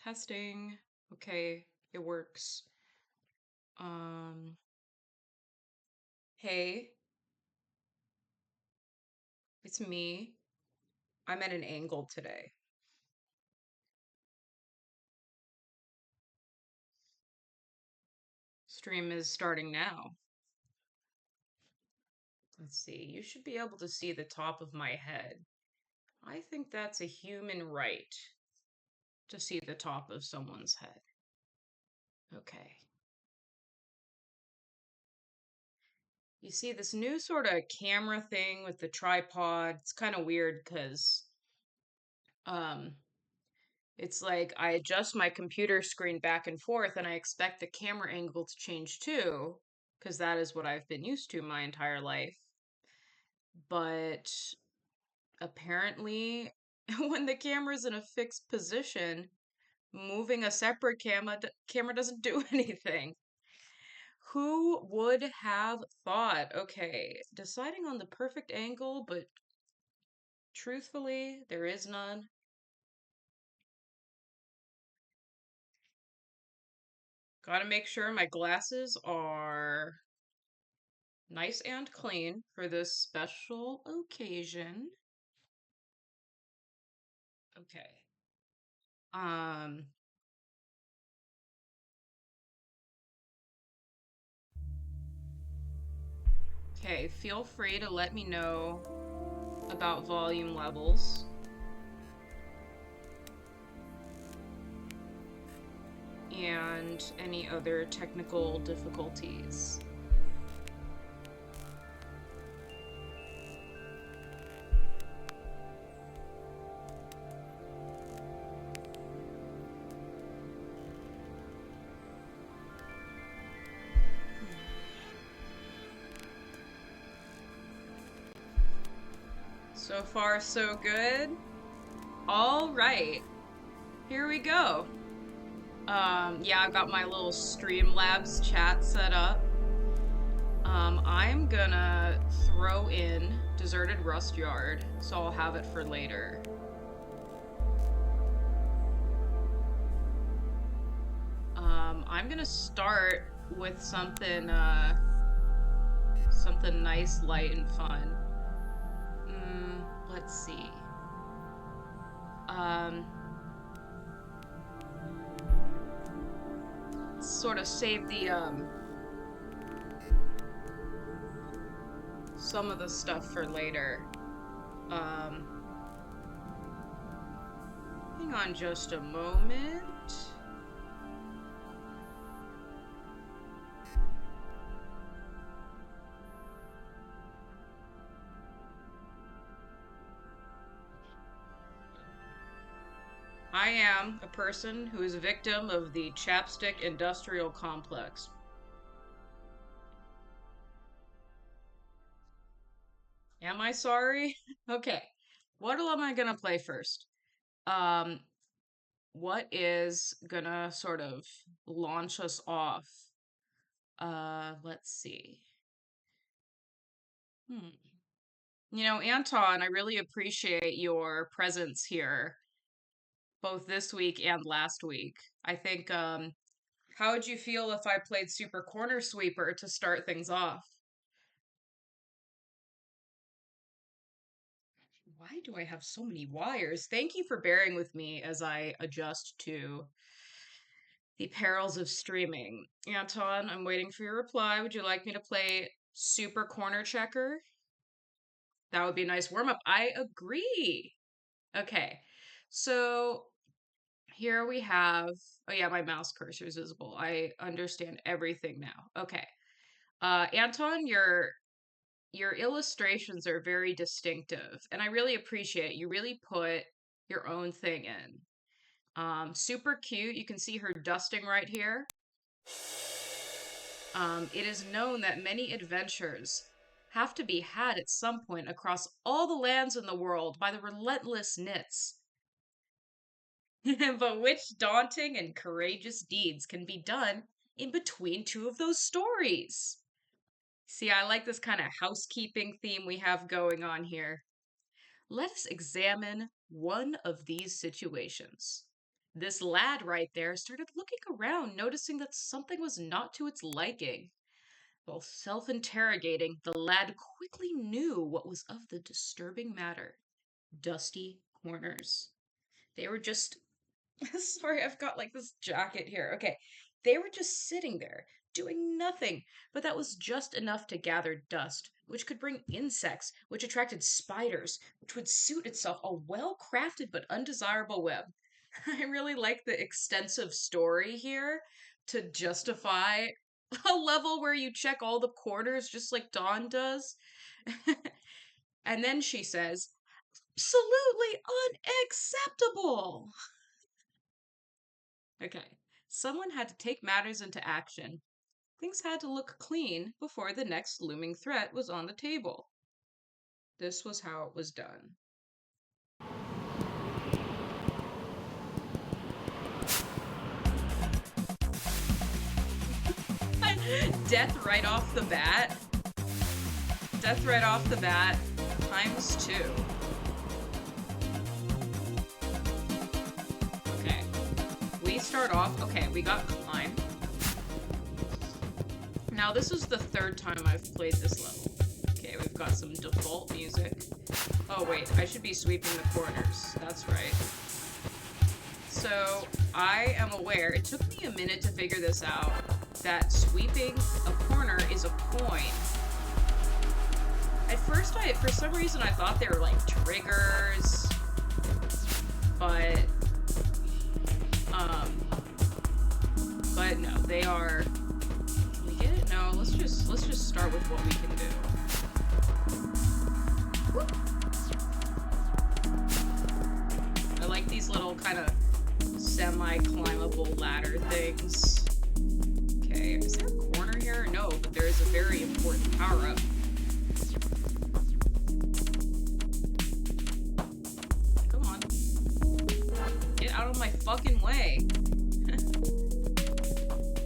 Testing. Okay, it works. Um, hey, it's me. I'm at an angle today. Stream is starting now. Let's see. You should be able to see the top of my head. I think that's a human right to see the top of someone's head. Okay. You see this new sort of camera thing with the tripod. It's kind of weird because um it's like I adjust my computer screen back and forth and I expect the camera angle to change too, because that is what I've been used to my entire life. But apparently, when the camera's in a fixed position, moving a separate camera doesn't do anything. Who would have thought? Okay, deciding on the perfect angle, but truthfully, there is none. Gotta make sure my glasses are nice and clean for this special occasion. Okay. Um, okay, feel free to let me know about volume levels and any other technical difficulties. So far, so good. All right, here we go. Yeah, I've got my little Streamlabs chat set up. I'm gonna throw in Deserted Rustyard, so I'll have it for later. I'm gonna start with something nice, light, and fun. Let's see. Um, sort of save the some of the stuff for later. Um, hang on just a moment. I am a person who is a victim of the chapstick industrial complex. Am I sorry? Okay. What am I gonna play first? Um, what is gonna sort of launch us off? Let's see. Hmm. You know, Anton, I really appreciate your presence here, both this week and last week. I think, how would you feel if I played Super Corner Sweeper to start things off? Why do I have so many wires? Thank you for bearing with me as I adjust to the perils of streaming. Anton, I'm waiting for your reply. Would you like me to play Super Corner Checker? That would be a nice warm up. I agree. Okay. So here we have, oh yeah, my mouse cursor is visible. I understand everything now. Okay. Anton, your illustrations are very distinctive, and I really appreciate it. You really put your own thing in. Super cute. You can see her dusting right here. It is known that many adventures have to be had at some point across all the lands in the world by the relentless Knytts. But which daunting and courageous deeds can be done in between two of those stories? See, I like this kind of housekeeping theme we have going on here. Let us examine one of these situations. This lad right there started looking around, noticing that something was not to its liking. While self-interrogating, the lad quickly knew what was of the disturbing matter. Dusty corners. They were just sorry, I've got like this jacket here. Okay. They were just sitting there, doing nothing, but that was just enough to gather dust, which could bring insects, which attracted spiders, which would suit itself a well crafted but undesirable web. I really like the extensive story here to justify a level where you check all the corners just like Dawn does. And then she says, absolutely unacceptable. Okay, someone had to take matters into action. Things had to look clean before the next looming threat was on the table. This was how it was done. Death right off the bat. Death right off the bat, times 2. Okay. We start off, okay, we got climb. Now this is the 3rd time I've played this level. Okay, we've got some default music. Oh wait, I should be sweeping the corners. That's right. So, I am aware, it took me a minute to figure this out, that sweeping a corner is a coin. At first, for some reason, I thought they were like triggers, but no, they are. Can we get it? No, let's just start with what we can do. I like these little kind of semi-climbable ladder things. Okay, is there a corner here? No, but there is a very important power-up. Come on. Get out of my fucking way.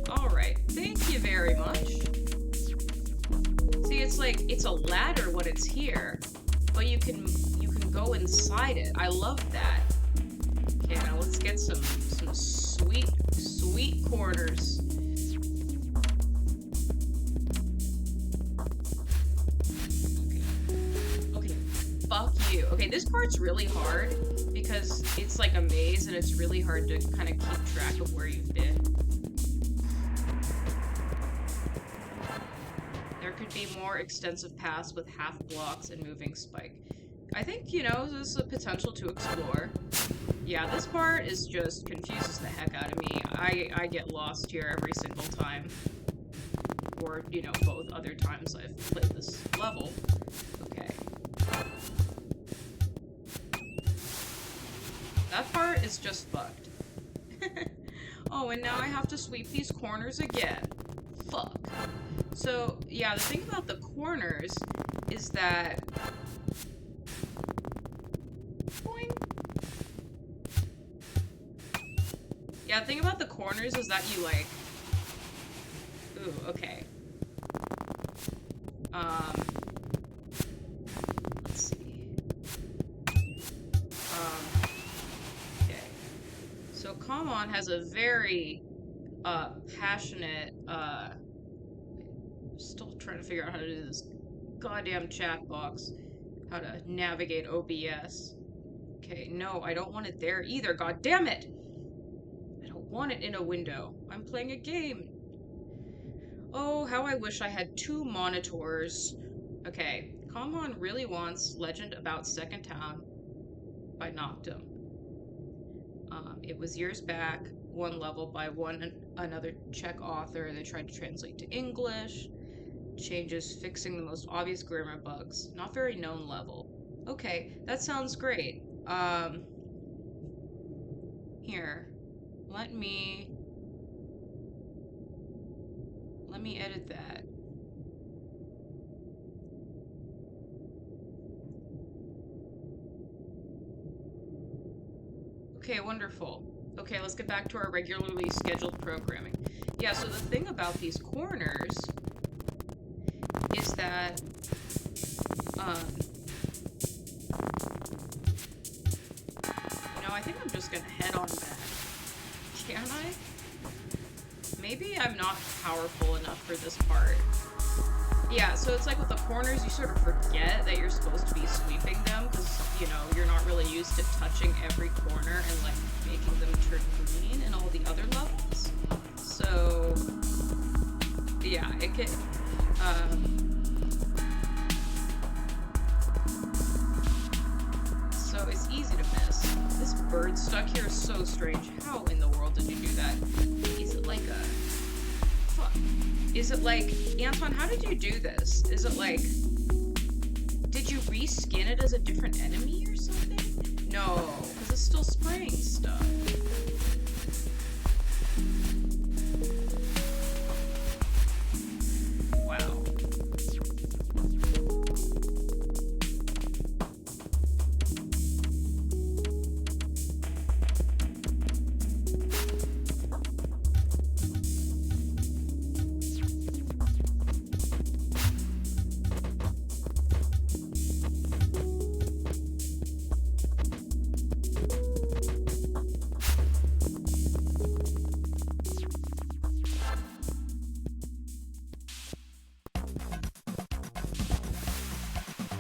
Alright, thank you very much. See, it's like, it's a ladder when it's here, but you can go inside it. I love that. Okay, now let's get some sweet corners. Okay, fuck you. Okay, this part's really hard because it's like a maze and it's really hard to kind of keep track of where you've been. There could be more extensive paths with half blocks and moving spike. I think, you know, there's a potential to explore. Yeah, this part is just confuses the heck out of me. I get lost here every single time. Or, you know, both other times I've played this level. Okay. That part is just fucked. Oh, and now I have to sweep these corners again. Fuck. So, yeah, the thing about the corners is that... Boing. Yeah, the thing about the corners is that you, like... Ooh, okay. Let's see. Okay. So, Common has a very, passionate, still trying to figure out how to do this goddamn chat box. How to navigate OBS. Okay, no, I don't want it there either, god damn it! I don't want it in a window. I'm playing a game. Oh, how I wish I had 2 monitors. Okay, Common really wants Legend About Second Town by Nachtom. It was years back, one level by another Czech author. They tried to translate to English. Changes fixing the most obvious grammar bugs. Not very known level. Okay, that sounds great. Here. Let me edit that. Okay, wonderful. Okay, let's get back to our regularly scheduled programming. Yeah, so the thing about these corners is that, you know, I think I'm just gonna head on back. Can I? Maybe I'm not powerful enough for this part. Yeah, so it's like with the corners, you sort of forget that you're supposed to be sweeping them because, you know, you're not really used to touching every corner and, like, making them turn green in all the other levels. So, yeah, it can, so it's easy to miss. This bird stuck here is so strange. How in the world did you do that? Is it like a... Fuck. Is it like... Anton, how did you do this? Is it like... Did you reskin it as a different enemy or something? No, because it's still spraying stuff. Wow.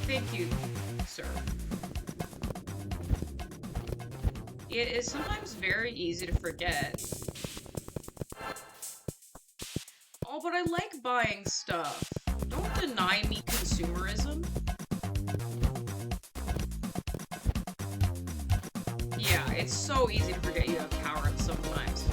Thank you, sir. It is sometimes very easy to forget. Oh, but I like buying stuff. Don't deny me consumerism. Yeah, it's so easy to forget you have power-ups sometimes.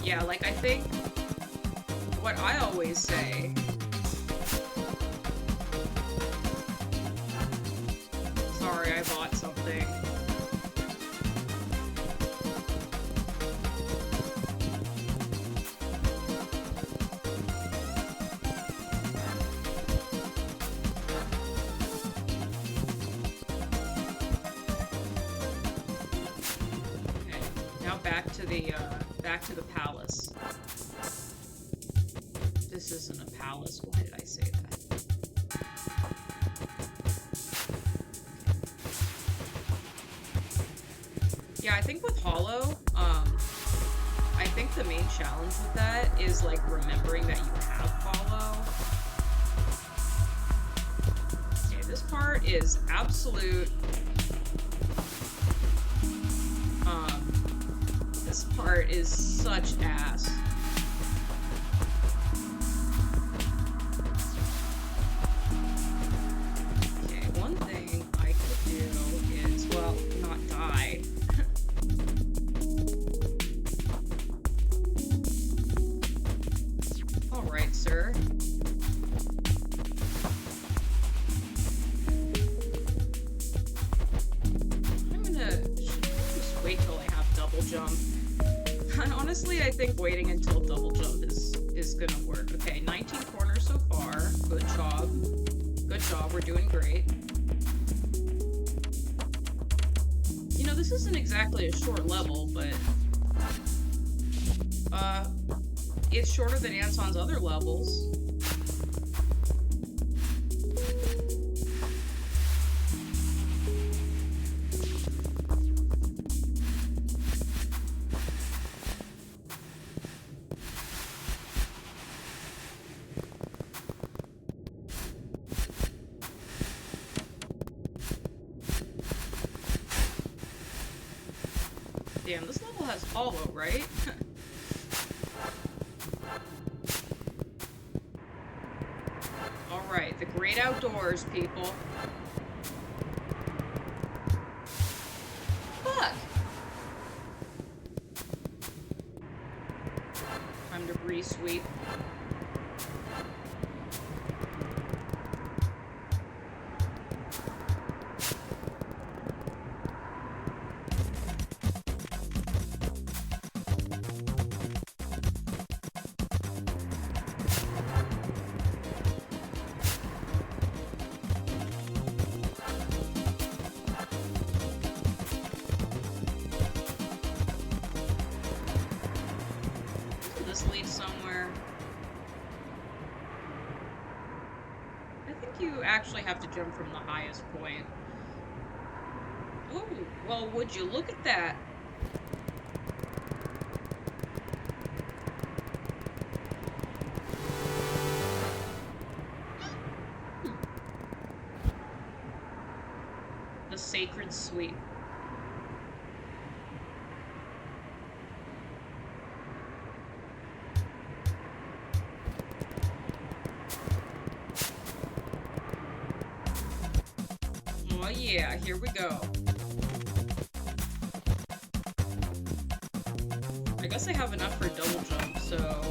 Yeah, like, I think what I always say... Sorry, I bought something. Okay, now back to the palace. This isn't a palace. Why did I say that? Yeah, I think with Hollow, I think the main challenge with that is, like, remembering that you have Hollow. Okay, this part is absolute... This part is such ass. Okay, one thing I could do is, well, not die. Alright, sir. I'm gonna just wait till I have double jump. Honestly, I think waiting until double jump is gonna work. Okay, 19 corners so far. Good job. Good job, we're doing great. You know, this isn't exactly a short level, but... it's shorter than Anton's other levels. Damn, this level has hollow, right? Alright, the great outdoors, people. Fuck! Time to re-sweep. This leads somewhere. actually have to jump from the highest point. Ooh, well, would you look at that? The sacred sweep. Oh yeah, here we go. I guess I have enough for double jump, so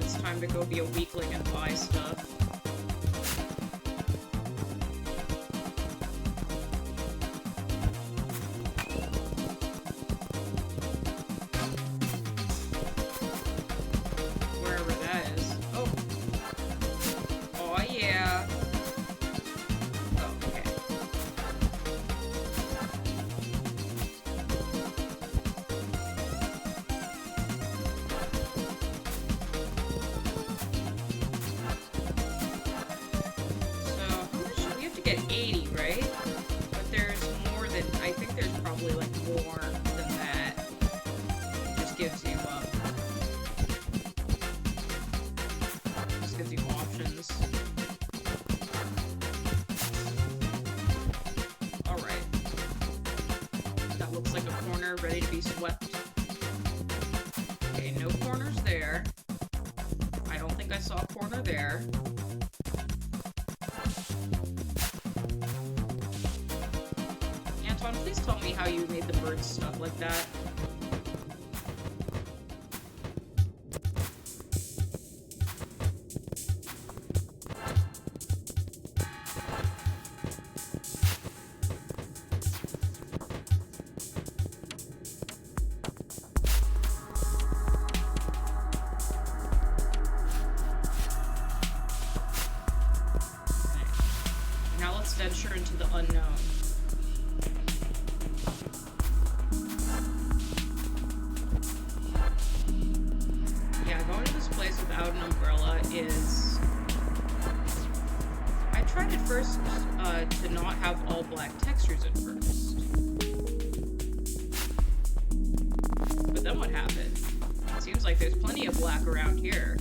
it's time to go be a weakling and buy stuff. Wherever that is. Oh. Oh yeah. Oh, okay. Get 80, right? But there's more than, I think there's probably like more than that. It just gives you, options. Alright. That looks like a corner ready to be swept. Okay, no corners there. I don't think I saw a corner there. Please tell me how you made the birds stuff like that. Okay. Now let's venture into the unknown. Without an umbrella is... I tried at first to not have all black textures at first. But then what happened? It seems like there's plenty of black around here.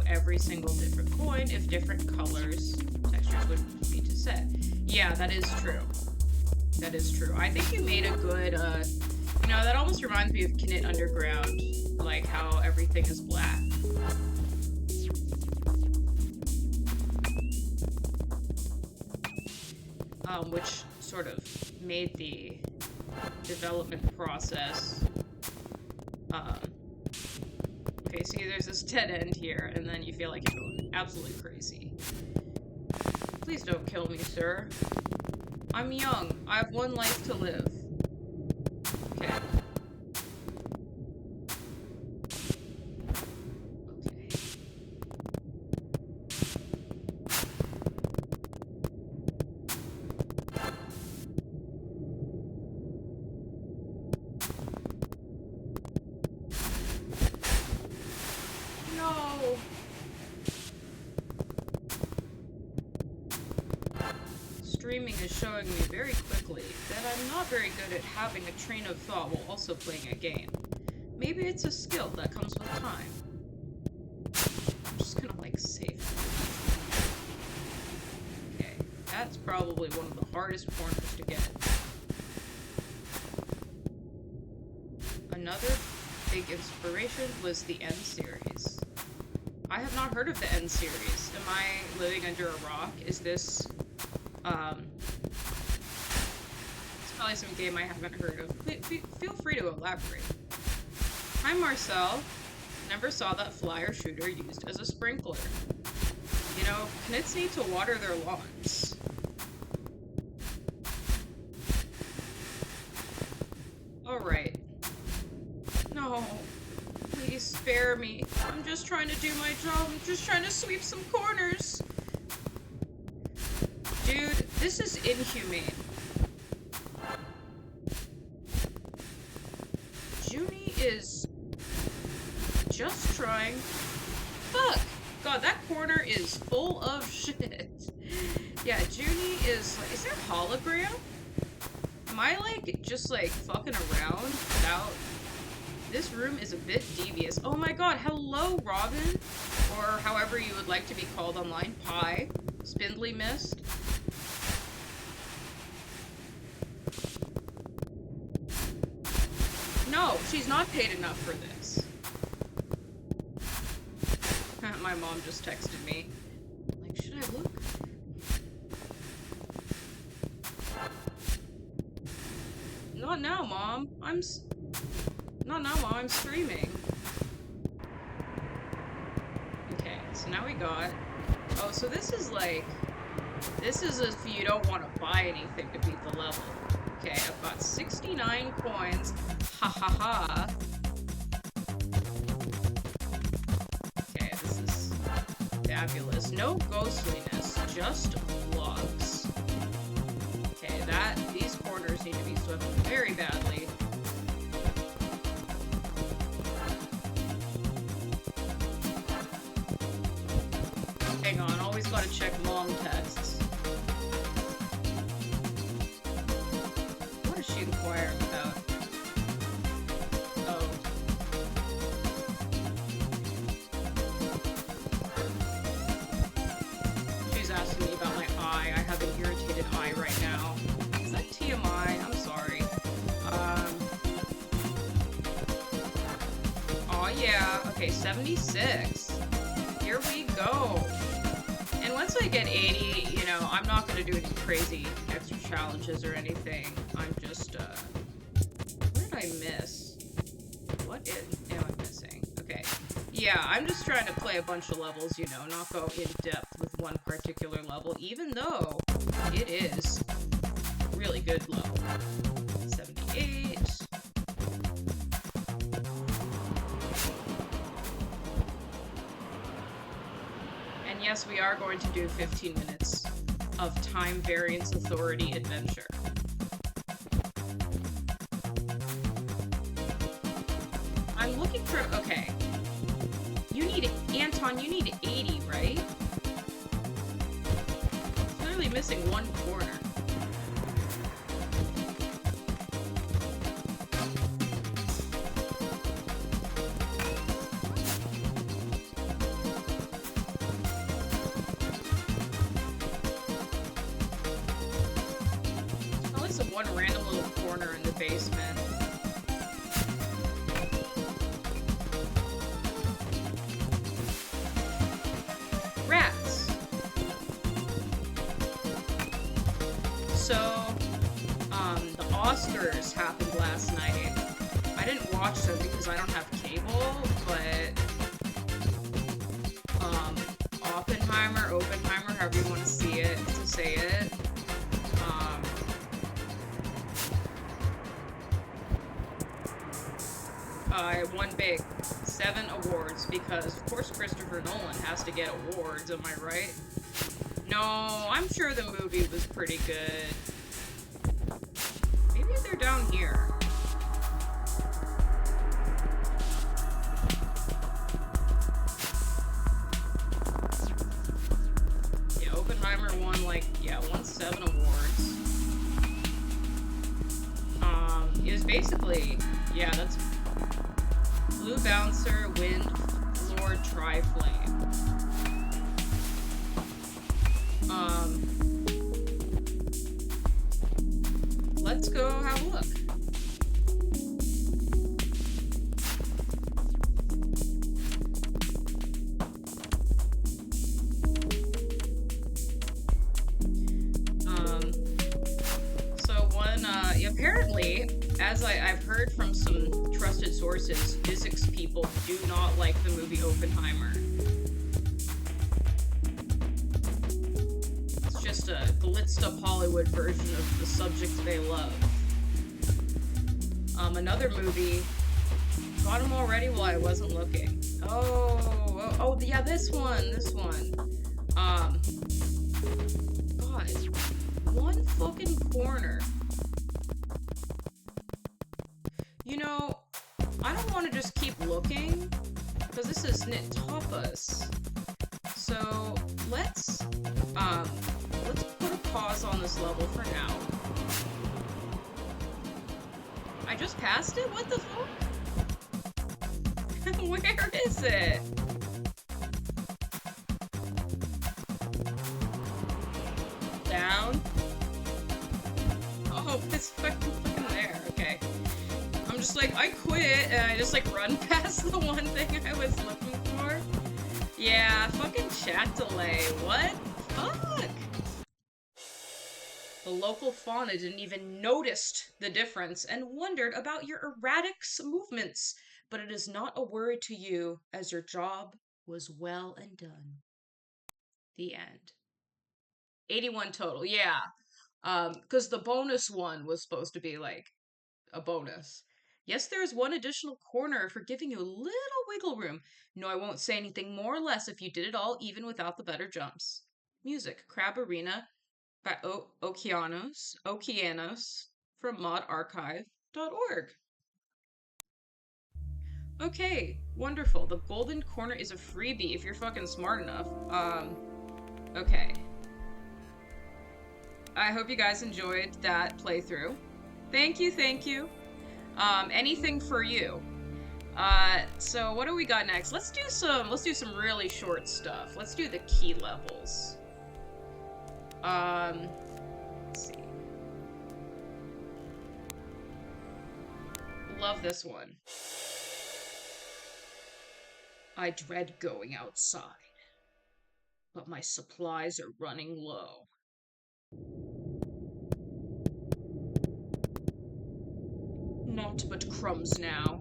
Every single different coin if different colors textures would be to set. Yeah, that is true. That is true. I think you made a good you know, that almost reminds me of Knytt Underground, like how everything is black. Which sort of made the development process okay, see, there's this dead end here, and then you feel like you're going absolutely crazy. Please don't kill me, sir. I'm young. I have one life to live. Okay. Okay. Streaming is showing me very quickly that I'm not very good at having a train of thought while also playing a game. Maybe it's a skill that comes with time. I'm just gonna, like, save. Okay, that's probably one of the hardest corners to get. Another big inspiration was the End series. I have not heard of the End series. Am I living under a rock? Is this, it's probably some game I haven't heard of. Feel free to elaborate. Hi, Marcel. Never saw that flyer shooter used as a sprinkler. You know, Knitts need to water their lawns. Alright. I'm just trying to do my job. I'm just trying to sweep some corners. Dude, this is inhumane. Junie is just trying. Fuck! God, that corner is full of shit. Yeah, Junie is there a hologram? Am I, like, just, like, fucking around without... This room is a bit devious. Oh my god, hello, Robin! Or however you would like to be called online. Pie. Spindly Mist. No, she's not paid enough for this. My mom just texted me. Like, should I look? Not now, Mom. Not now, Mom. I'm streaming. Okay, so now we got... Oh, so this is like... This is if you don't want to buy anything to beat the level. Okay, I've got 69 coins. Ha ha ha. Okay, this is fabulous. No ghostliness, just vlogs. Okay, these corners need to be swept very badly. Hang on, always gotta check mom texts. What is she inquiring about? Oh. She's asking me about my eye. I have an irritated eye right now. Is that TMI? I'm sorry. Oh yeah. Okay, 76. Here we go. And once I get 80, you know, I'm not gonna do any crazy extra challenges or anything. I'm just, what did I miss? What am I missing? Okay. Yeah, I'm just trying to play a bunch of levels, you know, not go in depth with one particular level, even though it is a really good level. 78. And yes, we are going to do 15 minutes of Time Variance Authority Adventure. I'm looking for... Okay. You need... Anton, you need 80, right? Clearly missing one corner. One random little corner in the basement. Rats! So, the Oscars happened last night. I didn't watch them because I don't have cable, but, Oppenheimer, however you want to say it, I won big. 7 awards, because of course Christopher Nolan has to get awards, am I right? No, I'm sure the movie was pretty good. Maybe they're down here. Yeah, Oppenheimer won won 7 awards. It was basically, yeah, that's Blue Bouncer, Wind, Floor, Tri-Flame. Let's go have a look. Apparently, as I've heard from some trusted sources, physics people do not like the movie Oppenheimer. It's just a blitzed up Hollywood version of the subject they love. Another movie, got him already while I wasn't looking. Oh, yeah, this one. Um, God, one fucking corner. You know, I don't want to just keep looking, because this is Knytt Tapas. So, let's put a pause on this level for now. I just passed it? What the fuck? Where is it? Down? Oh, it's fucking there. Okay. I'm just like, I quit, and I just like run past the one thing I was looking for. Yeah, fucking chat delay. What? Fuck! The local fauna didn't even notice the difference and wondered about your erratic movements, but it is not a worry to you, as your job was well and done. The end. 81 total, yeah. Because the bonus one was supposed to be like a bonus. Yes, there is one additional corner for giving you a little wiggle room. No, I won't say anything more or less if you did it all, even without the better jumps. Music, Crab Arena by Okeanos from modarchive.org. Okay, wonderful. The golden corner is a freebie if you're fucking smart enough. Okay. I hope you guys enjoyed that playthrough. Thank you, thank you. Anything for you. So what do we got next? Let's do some really short stuff. Let's do the key levels. Let's see. Love this one. I dread going outside, but my supplies are running low. Naught but crumbs now.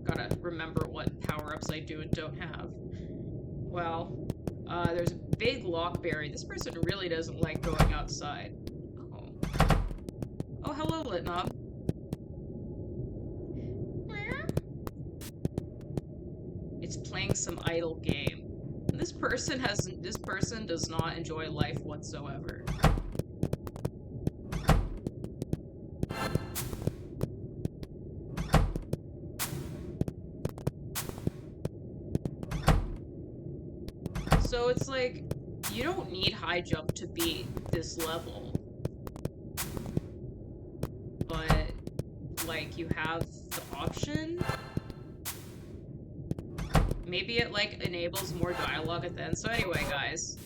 Gotta remember what power-ups I do and don't have. Well, there's a big lockberry. This person really doesn't like going outside. Oh. Oh, hello, Litnob. It's playing some idle game. This person does not enjoy life whatsoever. So it's like, you don't need high jump to beat this level. But, like, you have the option. Maybe it, like, enables more dialogue at the end. So anyway, guys.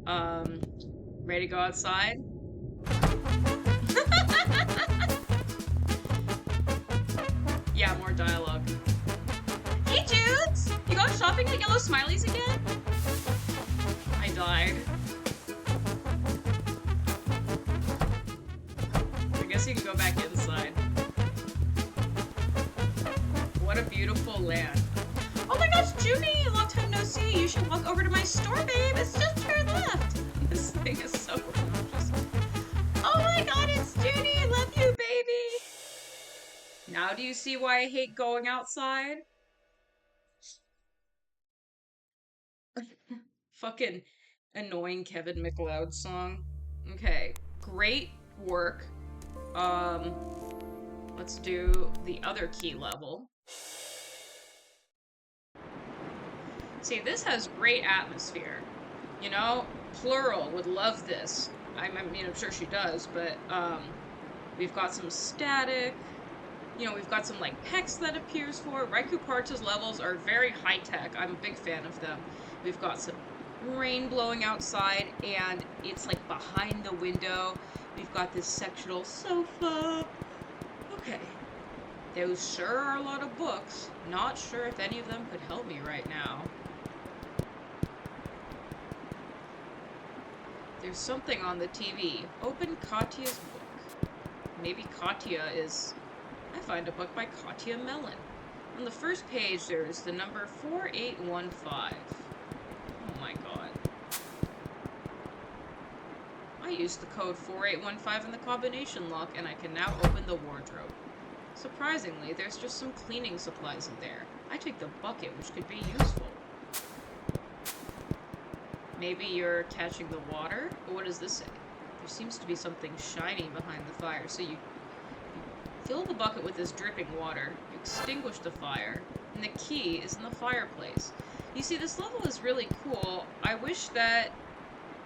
Ready to go outside? Yeah, more dialogue. Hey, dudes! You going shopping at Yellow Smileys again? I died. I guess you can go back inside. What a beautiful land. Oh my gosh, Junie! Long time no see. You should walk over to my store, babe. It's just turn left. This thing is so obnoxious. Oh my god, it's Junie! Love you, baby! Now do you see why I hate going outside? Fucking annoying Kevin MacLeod song. Okay, great work. Let's do the other key level. See, this has great atmosphere. You know, Plural would love this. I mean, I'm sure she does, but, we've got some static. You know, we've got some, like, text that appears for. Raicuparta's levels are very high-tech. I'm a big fan of them. We've got some rain blowing outside, and it's, like, behind the window. We've got this sectional sofa. Okay. Those sure are a lot of books. Not sure if any of them could help me right now. There's something on the TV. Open Katya's book. Maybe Katya is... I find a book by Katya Mellon. On the first page, there's the number 4815. Oh my god. I used the code 4815 in the combination lock, and I can now open the wardrobe. Surprisingly, there's just some cleaning supplies in there. I take the bucket, which could be useful. Maybe you're catching the water? But what does this say? There seems to be something shiny behind the fire. So you fill the bucket with this dripping water, you extinguish the fire, and the key is in the fireplace. You see, this level is really cool. I wish that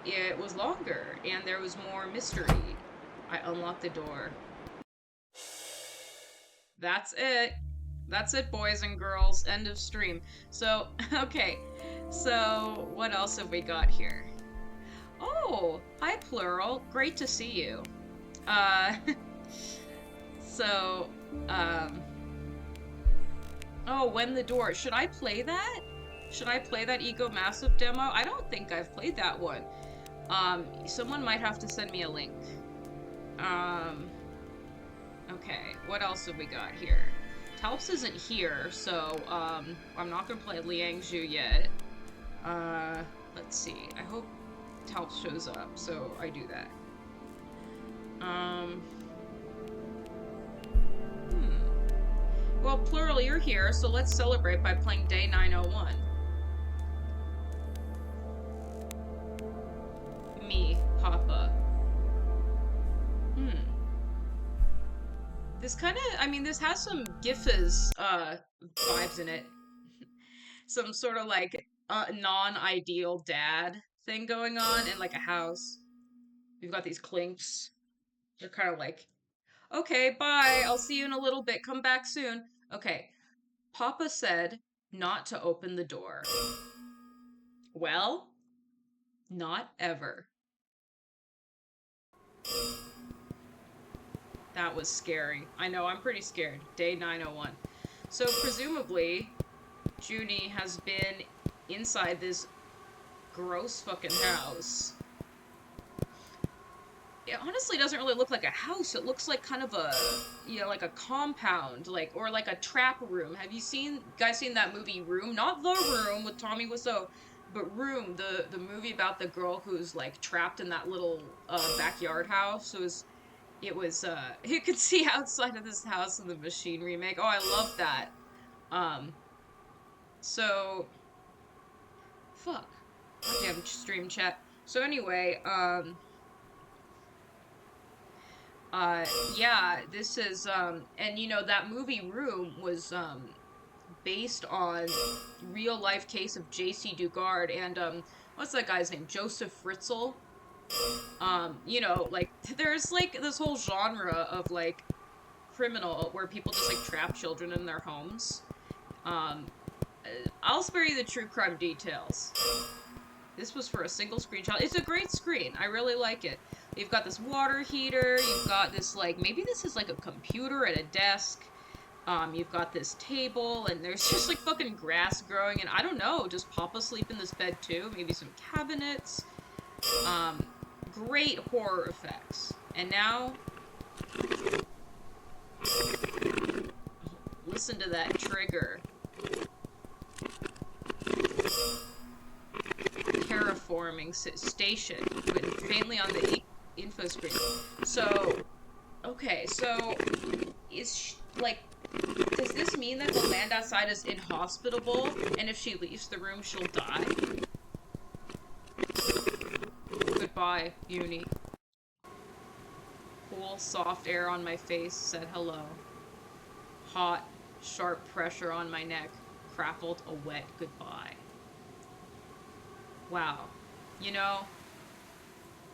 it was longer and there was more mystery. I unlock the door. That's it. That's it, boys and girls. End of stream. So, okay. So, what else have we got here? Oh, hi, Plural. Great to see you. Uh, so, oh, when the door. Should I play that? Should I play that Ego Massive demo? I don't think I've played that one. Someone might have to send me a link. Okay, what else have we got here? Tapas isn't here, so, I'm not gonna play Liangzhu yet. Let's see. I hope Tapas shows up, so I do that. Well, Plural, you're here, so let's celebrate by playing Day 901. Me, Papa. This kind of, I mean, this has some Gifas, vibes in it. Some sort of, like, non-ideal dad thing going on in, like, a house. We've got these clinks. They're kind of like, okay, bye, I'll see you in a little bit, come back soon. Okay, Papa said not to open the door. Well, not ever. That was scary. I know, I'm pretty scared. Day 901. So, presumably, Junie has been inside this gross fucking house. It honestly doesn't really look like a house. It looks like kind of a, you know, like a compound, like, or like a trap room. Have you guys seen that movie Room? Not The Room with Tommy Wiseau, but Room, the movie about the girl who's, like, trapped in that little, backyard house. It was, you could see outside of this house in the Machine remake. Oh, I love that. So, fuck. Goddamn stream chat. So anyway, yeah, this is, and you know, that movie Room was, based on real-life case of J.C. Dugard and, what's that guy's name? Joseph Fritzl? You know, like, there's, like, this whole genre of, like, criminal where people just, like, trap children in their homes. I'll spare you the true crime details. This was for a single screen child. It's a great screen. I really like it. You've got this water heater. You've got this, like, maybe this is, like, a computer at a desk. You've got this table, and there's just, like, fucking grass growing, and I don't know, does Papa sleep in this bed, too? Maybe some cabinets. Great horror effects. And now, listen to that trigger. Terraforming station, but faintly on the info screen. So, okay, so, like, does this mean that the land outside is inhospitable, and if she leaves the room, she'll die? Goodbye, Uni. Cool, soft air on my face said hello. Hot, sharp pressure on my neck crackled a wet goodbye. Wow. You know,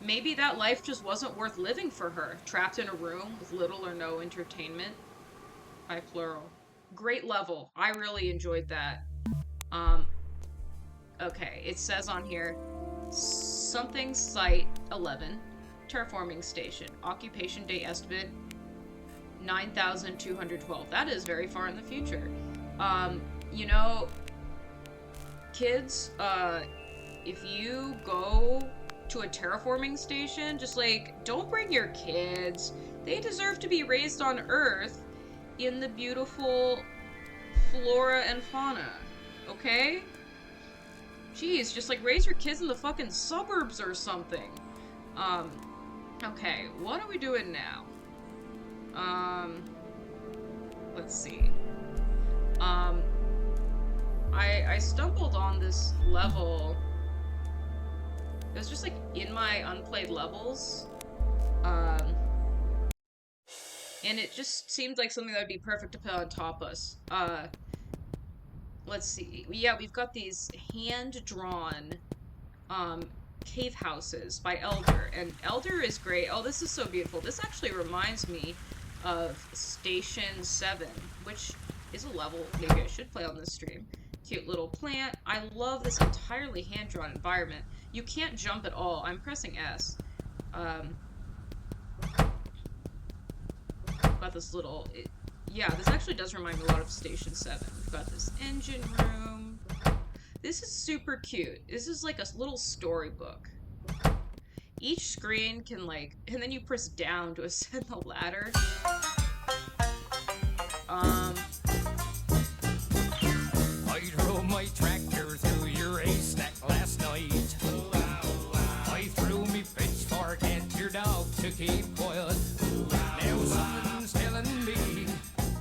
maybe that life just wasn't worth living for her, trapped in a room with little or no entertainment. By Plural. Great level. I really enjoyed that. Okay, it says on here, something site 11, terraforming station, occupation day estimate 9,212. That is very far in the future. You know, kids, if you go to a terraforming station, just, like, don't bring your kids. They deserve to be raised on Earth in the beautiful flora and fauna, okay? Jeez, just, like, raise your kids in the fucking suburbs or something. Okay, what are we doing now? Let's see. I stumbled on this level. It was just like in my unplayed levels. And it just seemed like something that would be perfect to put on Tapas. Let's see. Yeah, we've got these hand-drawn cave houses by Elder, and Elder is great. Oh, this is so beautiful. This actually reminds me of Station 7, which is a level maybe I should play on this stream. Cute little plant. I love this entirely hand-drawn environment. You can't jump at all. I'm pressing S. Got this little... yeah, this actually does remind me a lot of Station 7. We've got this engine room. This is super cute. This is like a little storybook. Each screen can like... and then you press down to ascend the ladder. I drove my tractor through your haystack last night. I threw me pitchfork at your dog to keep quiet. Now something's telling me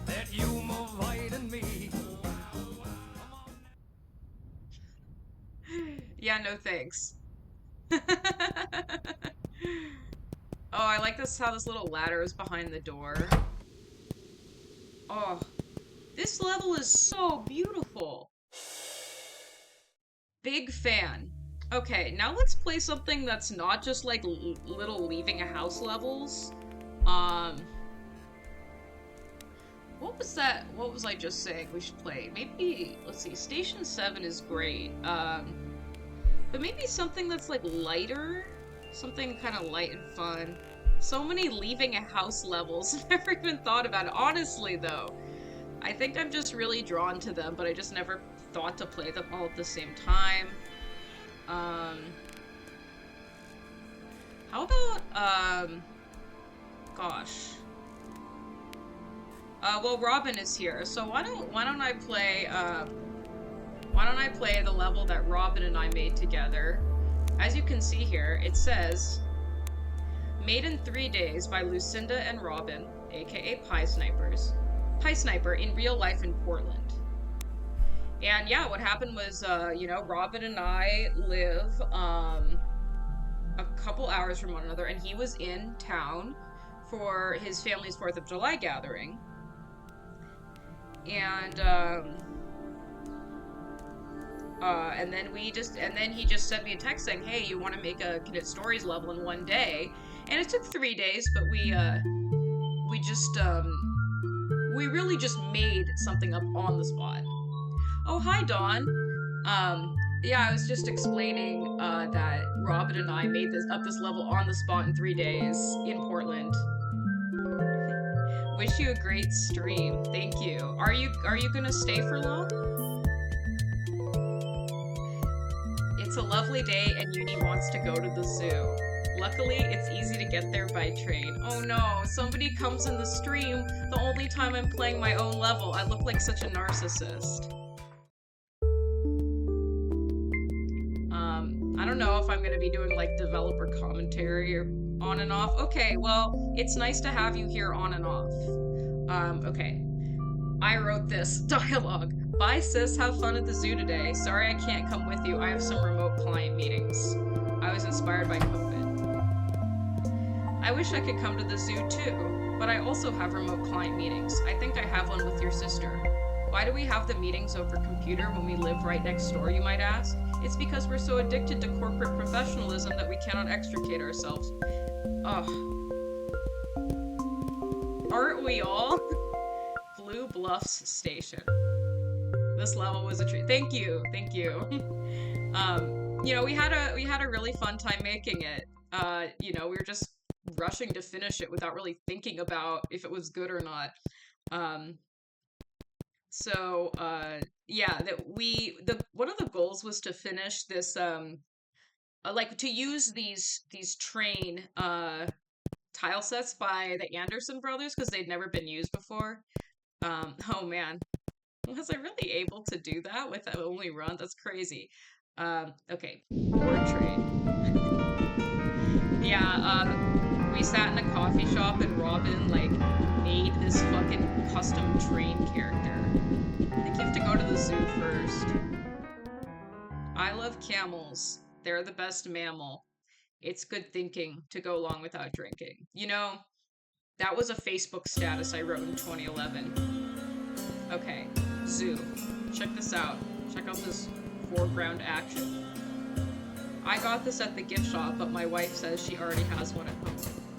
that you avoiding me. Yeah, no thanks. Oh, I like this, how this little ladder is behind the door. Oh, this level is so beautiful. Big fan. Okay, now let's play something that's not just like little leaving a house levels. What was that? What was I just saying we should play? Maybe, let's see, Station 7 is great. But maybe something that's like lighter? Something kind of light and fun. So many leaving a house levels. I've never even thought about it. Honestly, though, I think I'm just really drawn to them, but I just never thought to play them all at the same time. How about, gosh. Well, Robin is here, so why don't I play the level that Robin and I made together? As you can see here, it says, made in 3 days by Lucinda and Robin, aka Pie Sniper, in real life in Portland. And yeah, what happened was, you know, Robin and I live, a couple hours from one another, and he was in town for his family's 4th of July gathering. And then he just sent me a text saying, hey, you want to make a Knytt Stories level in 1 day? And it took 3 days, but we really just made something up on the spot. Oh, hi, Dawn. Yeah, I was just explaining, that Robin and I made this level on the spot in 3 days in Portland. Wish you a great stream. Thank you. Are you gonna stay for long? It's a lovely day and Uni wants to go to the zoo. Luckily, it's easy to get there by train. Oh no, somebody comes in the stream the only time I'm playing my own level. I look like such a narcissist. I don't know if I'm gonna be doing like developer commentary or on and off. Okay, well, it's nice to have you here on and off. Okay. I wrote this dialogue. Bye sis, have fun at the zoo today. Sorry I can't come with you, I have some remote client meetings. I was inspired by COVID. I wish I could come to the zoo too, but I also have remote client meetings. I think I have one with your sister. Why do we have the meetings over computer when we live right next door, you might ask? It's because we're so addicted to corporate professionalism that we cannot extricate ourselves. Ugh. Aren't we all? Blue Bluffs Station. This level was a treat. Thank you, thank you. You know, we had a really fun time making it. You know, we were just rushing to finish it without really thinking about if it was good or not. Yeah, one of the goals was to finish this, like to use these train tile sets by the Anderson brothers because they'd never been used before. Oh man, was I really able to do that with that only run? That's crazy. Okay, board train. Yeah, we sat in a coffee shop and Robin like made this fucking custom train character. I think you have to go to the zoo first. I love camels. They're the best mammal. It's good thinking to go long without drinking. You know, that was a Facebook status I wrote in 2011. Okay, zoo. Check this out. Check out this foreground action. I got this at the gift shop, but my wife says she already has one at home.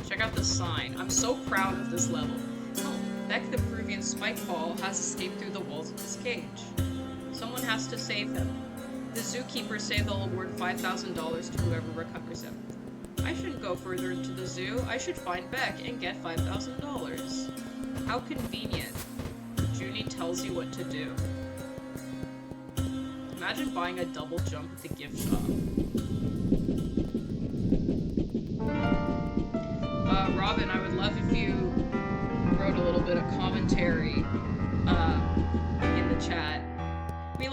Check out this sign. I'm so proud of this level. Oh, Beck the Peruvian spike ball has escaped through the walls of his cage. Someone has to save him. The zookeepers say they'll award $5,000 to whoever recovers him. I shouldn't go further into the zoo. I should find Beck and get $5,000. How convenient. Junie tells you what to do. Imagine buying a double jump at the gift shop. Robin, I would love if you wrote a little bit of commentary in the chat. We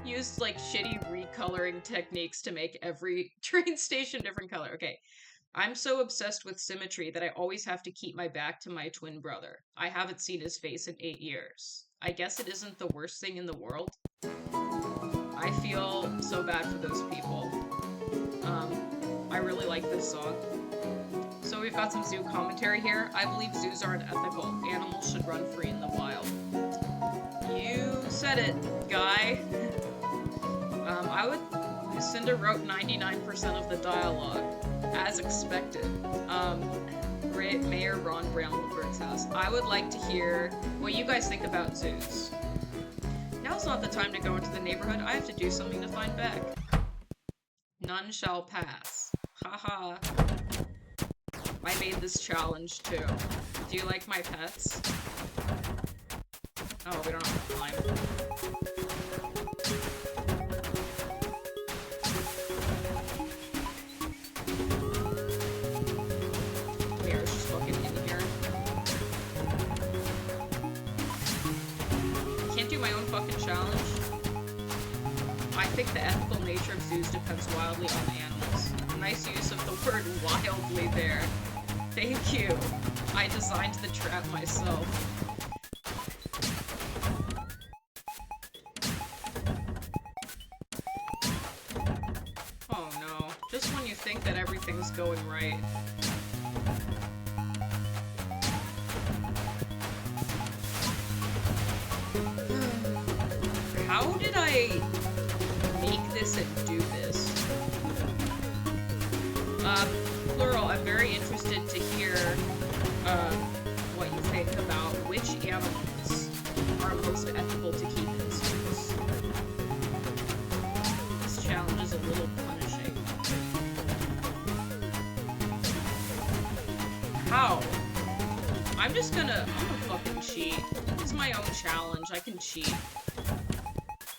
used shitty recoloring techniques to make every train station different color. Okay. I'm so obsessed with symmetry that I always have to keep my back to my twin brother. I haven't seen his face in 8 years. I guess it isn't the worst thing in the world. I feel so bad for those people. I really like this song. So we've got some zoo commentary here. I believe zoos are unethical. Animals should run free in the wild. You said it, guy. Cinder wrote 99% of the dialogue, as expected. Mayor Ron Brammelberg's house. I would like to hear what you guys think about zoos. Now's not the time to go into the neighborhood. I have to do something to find Beck. None shall pass. Haha. I made this challenge too. Do you like my pets? Oh, we don't have time. Mayor's just fucking in here. Can't do my own fucking challenge. I think the ethical nature of zoos depends wildly on the animals. Nice use of the word wildly there. Thank you. I designed the trap myself. Oh no. Just when you think that everything's going right. How did I make this and do this? Plural, I'm very interested to hear what you think about which animals are most ethical to keep in zoos. This challenge is a little punishing. How? I'm gonna fucking cheat. This is my own challenge, I can cheat.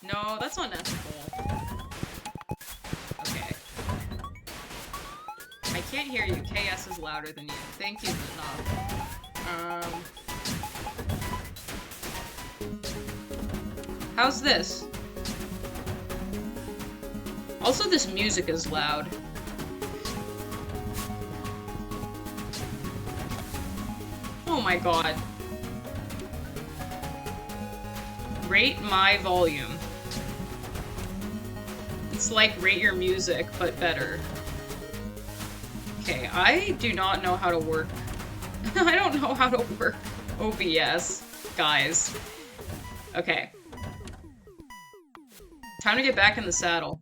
No, that's unethical. Okay. I can't hear you. KS is louder than you. Thank you, Nachtom. How's this? Also, this music is loud. Oh my god. Rate my volume. It's like rate your music, but better. Okay, I do not know how to work. I don't know how to work OBS, guys. Okay. Time to get back in the saddle.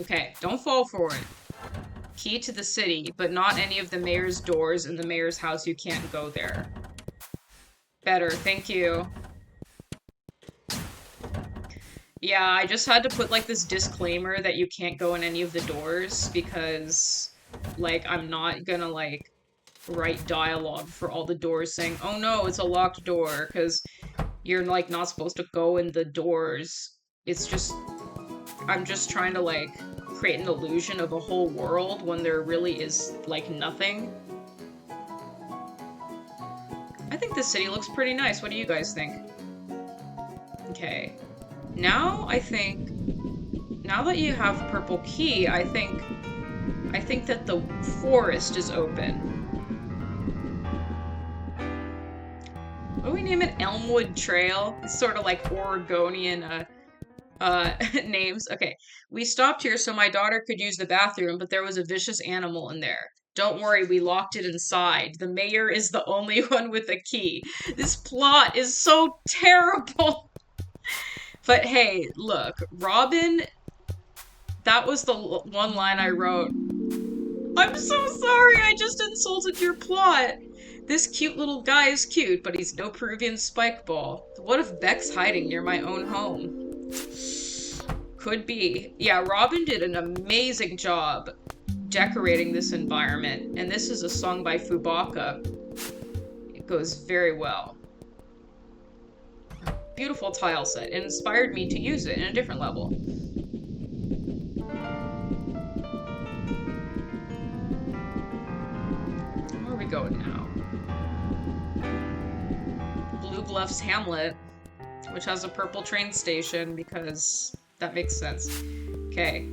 Okay, don't fall for it. Key to the city, but not any of the mayor's doors in the mayor's house. You can't go there. Better, thank you. Yeah, I just had to put, this disclaimer that you can't go in any of the doors, because, I'm not gonna, write dialogue for all the doors saying, oh no, it's a locked door, because you're, not supposed to go in the doors. It's just... I'm just trying to, create an illusion of a whole world when there really is, nothing. I think this city looks pretty nice. What do you guys think? Okay. Now, I think... Now that you have purple key, I think that the forest is open. What do we name it? Elmwood Trail? It's sort of like Oregonian names. Okay. We stopped here so my daughter could use the bathroom, but there was a vicious animal in there. Don't worry, we locked it inside. The mayor is the only one with a key. This plot is so terrible. But hey, look, Robin, that was the one line I wrote. I'm so sorry, I just insulted your plot. This cute little guy is cute, but he's no Peruvian spike ball. What if Beck's hiding near my own home? Could be. Yeah, Robin did an amazing job decorating this environment, and this is a song by Fubaka. It goes very well. Beautiful tile set. It inspired me to use it in a different level. Where are we going now? Blue Bluffs Hamlet, which has a purple train station because that makes sense. Okay.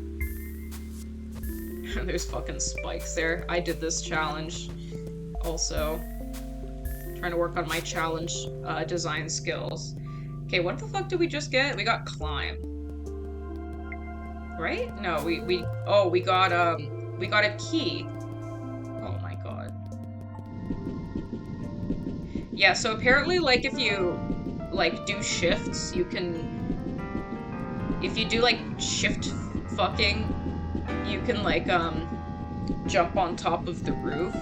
There's fucking spikes there. I did this challenge also. Trying to work on my challenge design skills. Okay, what the fuck did we just get? We got climb. Right? No, we got a key. Oh my god. Yeah, so apparently like if you like do shifts, you can, if you do like shift fucking, you can like jump on top of the roof.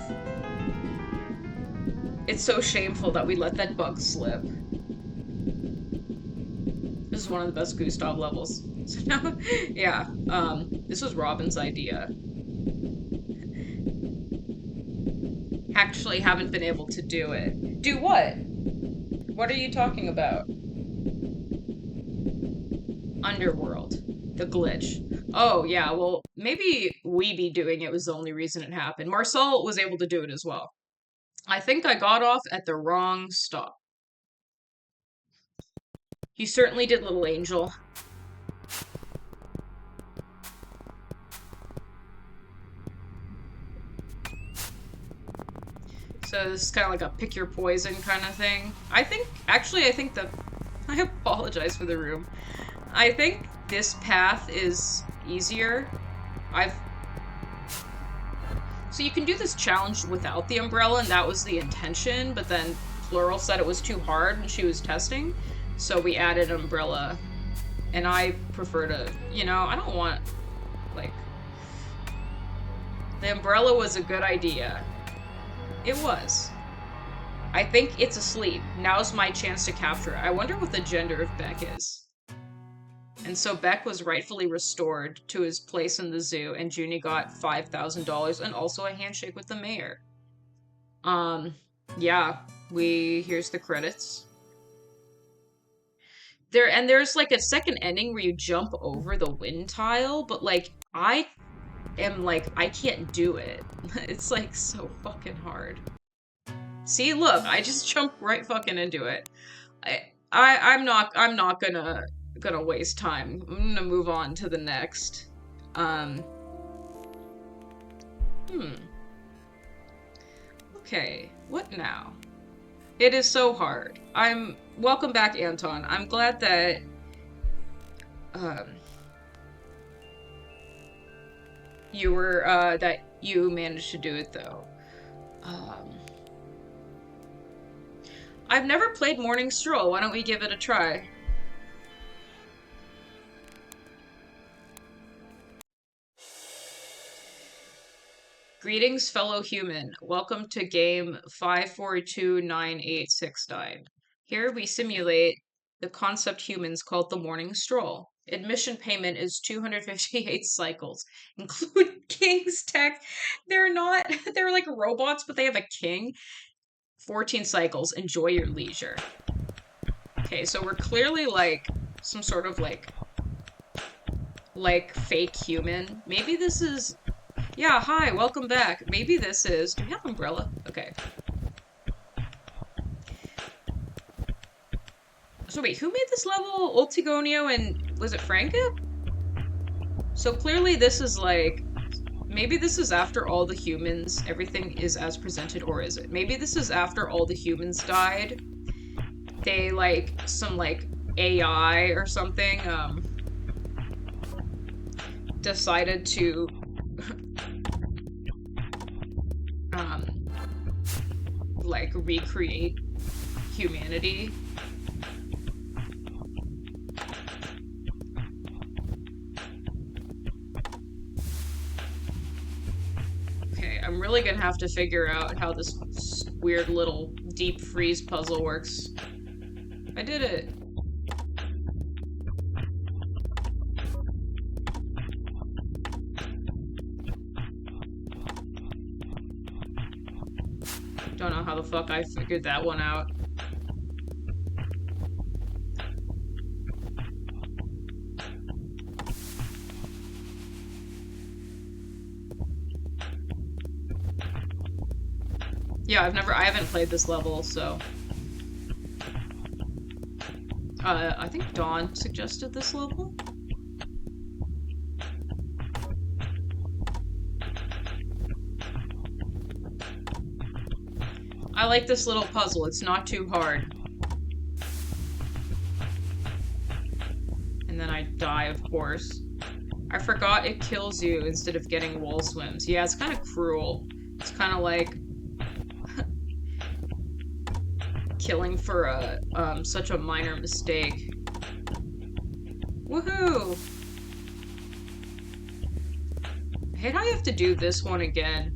It's so shameful that we let that bug slip. This is one of the best Gustav levels. So now, yeah, this was Robin's idea. Actually haven't been able to do it. Do what? What are you talking about? Underworld. The glitch. Oh, yeah, well, maybe we be doing it was the only reason it happened. Marcel was able to do it as well. I think I got off at the wrong stop. You certainly did, little angel. So this is kind of like a pick your poison kind of thing. I think that... I apologize for the room. I think this path is easier. So you can do this challenge without the umbrella, and that was the intention, but then Plural said it was too hard when she was testing, so we added umbrella. And I prefer to, you know, I don't want, like... The umbrella was a good idea. It was. I think it's asleep. Now's my chance to capture it. I wonder what the gender of Beck is. And so Beck was rightfully restored to his place in the zoo, and Junie got $5,000 and also a handshake with the mayor. Yeah, here's the credits. There's like a second ending where you jump over the wind tile, but like, I can't do it. It's like so fucking hard. See, look, I just jumped right fucking into it. I'm not gonna waste time. I'm gonna move on to the next. Okay, what now? It is so hard. Welcome back, Anton. I'm glad that that you managed to do it though. I've never played Morning Stroll. Why don't we give it a try? Greetings, fellow human. Welcome to game 5429869. Here we simulate the concept humans called the Morning Stroll. Admission payment is 258 cycles, including King's Tech. They're like robots, but they have a king. 14 cycles. Enjoy your leisure. Okay, so we're clearly like some sort of like fake human. Maybe this is... Yeah, hi, welcome back. Maybe this is... Do we have umbrella? Okay. So wait, who made this level? Ultigonio and... Was it pfrangip? So clearly this is like... Maybe this is after all the humans, everything is as presented, or is it? Maybe this is after all the humans died, they, like, some, like, AI or something, decided to, like, recreate humanity. Okay, I'm really gonna have to figure out how this weird little deep freeze puzzle works. I did it. Don't know how the fuck I figured that one out. Yeah, I haven't played this level, so. I think Dawn suggested this level. I like this little puzzle, it's not too hard. And then I die, of course. I forgot it kills you instead of getting wall swims. Yeah, it's kind of cruel. It's kind of like killing for a such a minor mistake. Woohoo! I hate how you have to do this one again.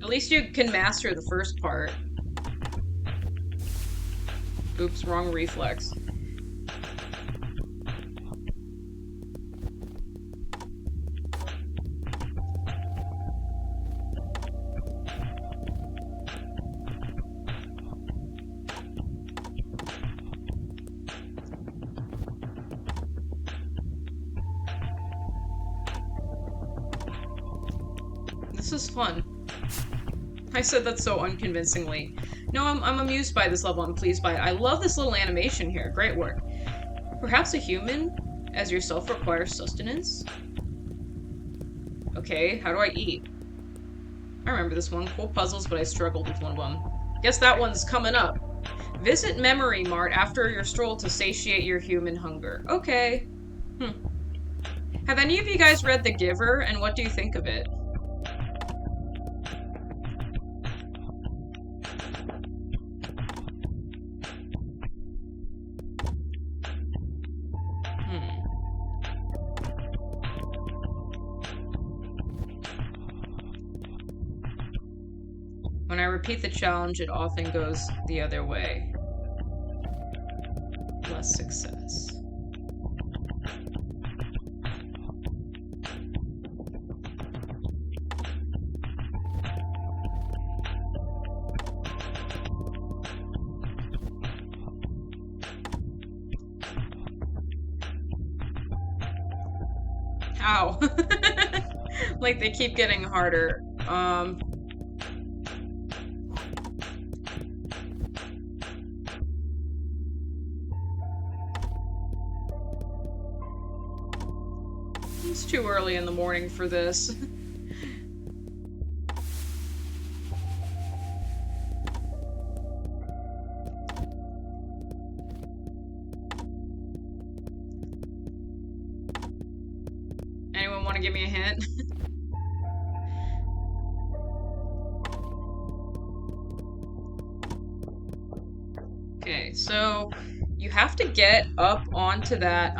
At least you can master the first part. Oops, wrong reflex. This is fun. I said that so unconvincingly. No, I'm amused by this level. I'm pleased by it. I love this little animation here. Great work. Perhaps a human, as yourself, requires sustenance? Okay, how do I eat? I remember this one. Cool puzzles, but I struggled with one of them. Guess that one's coming up. Visit Memory Mart after your stroll to satiate your human hunger. Okay. Have any of you guys read The Giver, and what do you think of it? When I repeat the challenge, it often goes the other way. Less success. Ow. Like they keep getting harder. It's too early in the morning for this. Anyone want to give me a hint? Okay, so you have to get up onto that,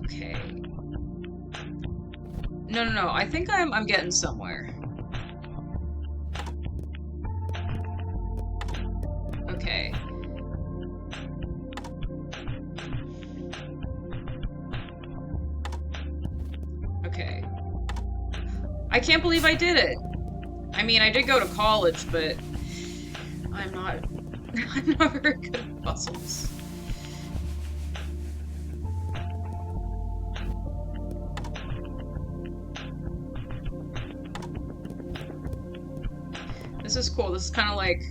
okay. No, I think I'm getting somewhere. Okay. Okay. I can't believe I did it. I mean, I did go to college, but I'm not very good at puzzles. This is cool. This is kind of like...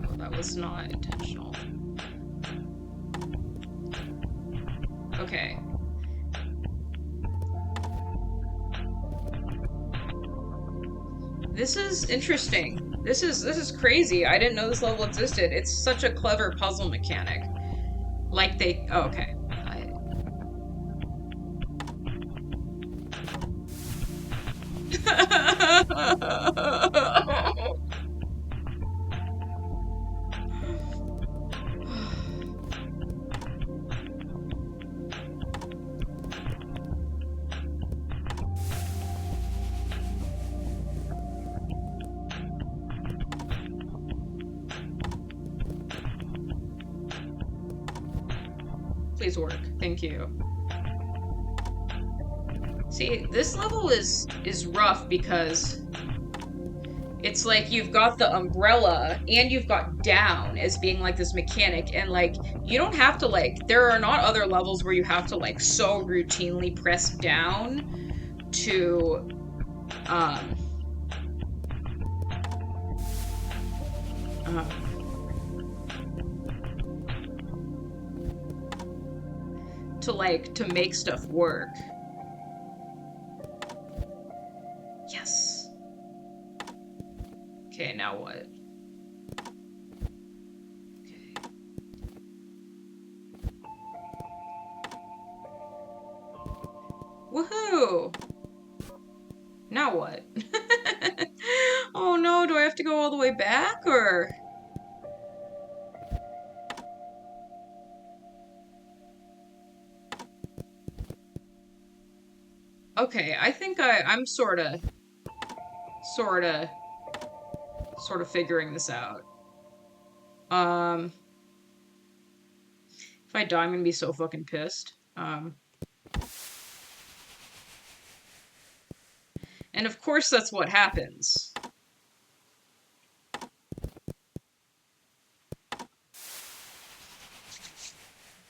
Oh, that was not intentional. Okay. This is interesting. This is crazy. I didn't know this level existed. It's such a clever puzzle mechanic. Like they... Oh, okay. Please work. Thank you. See, this level is rough because it's like you've got the umbrella and you've got down as being like this mechanic, and like you don't have to like, there are not other levels where you have to like so routinely press down to um uh, to make stuff work. Yes. Okay, now what? Okay. Woohoo! Now what? Oh no, do I have to go all the way back, or? Okay, I think I'm sorta figuring this out. If I die, I'm gonna be so fucking pissed. And of course that's what happens.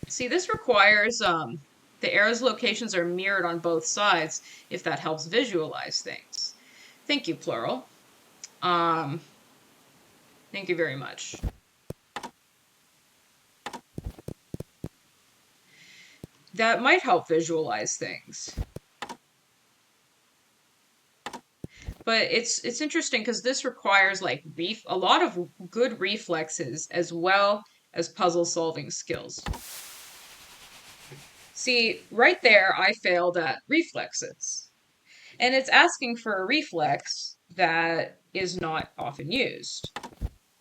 See, this requires, the arrow's locations are mirrored on both sides, if that helps visualize things. Thank you, plural. Thank you very much. That might help visualize things. But it's interesting because this requires like a lot of good reflexes as well as puzzle solving skills. See, right there I failed at reflexes. And it's asking for a reflex that is not often used.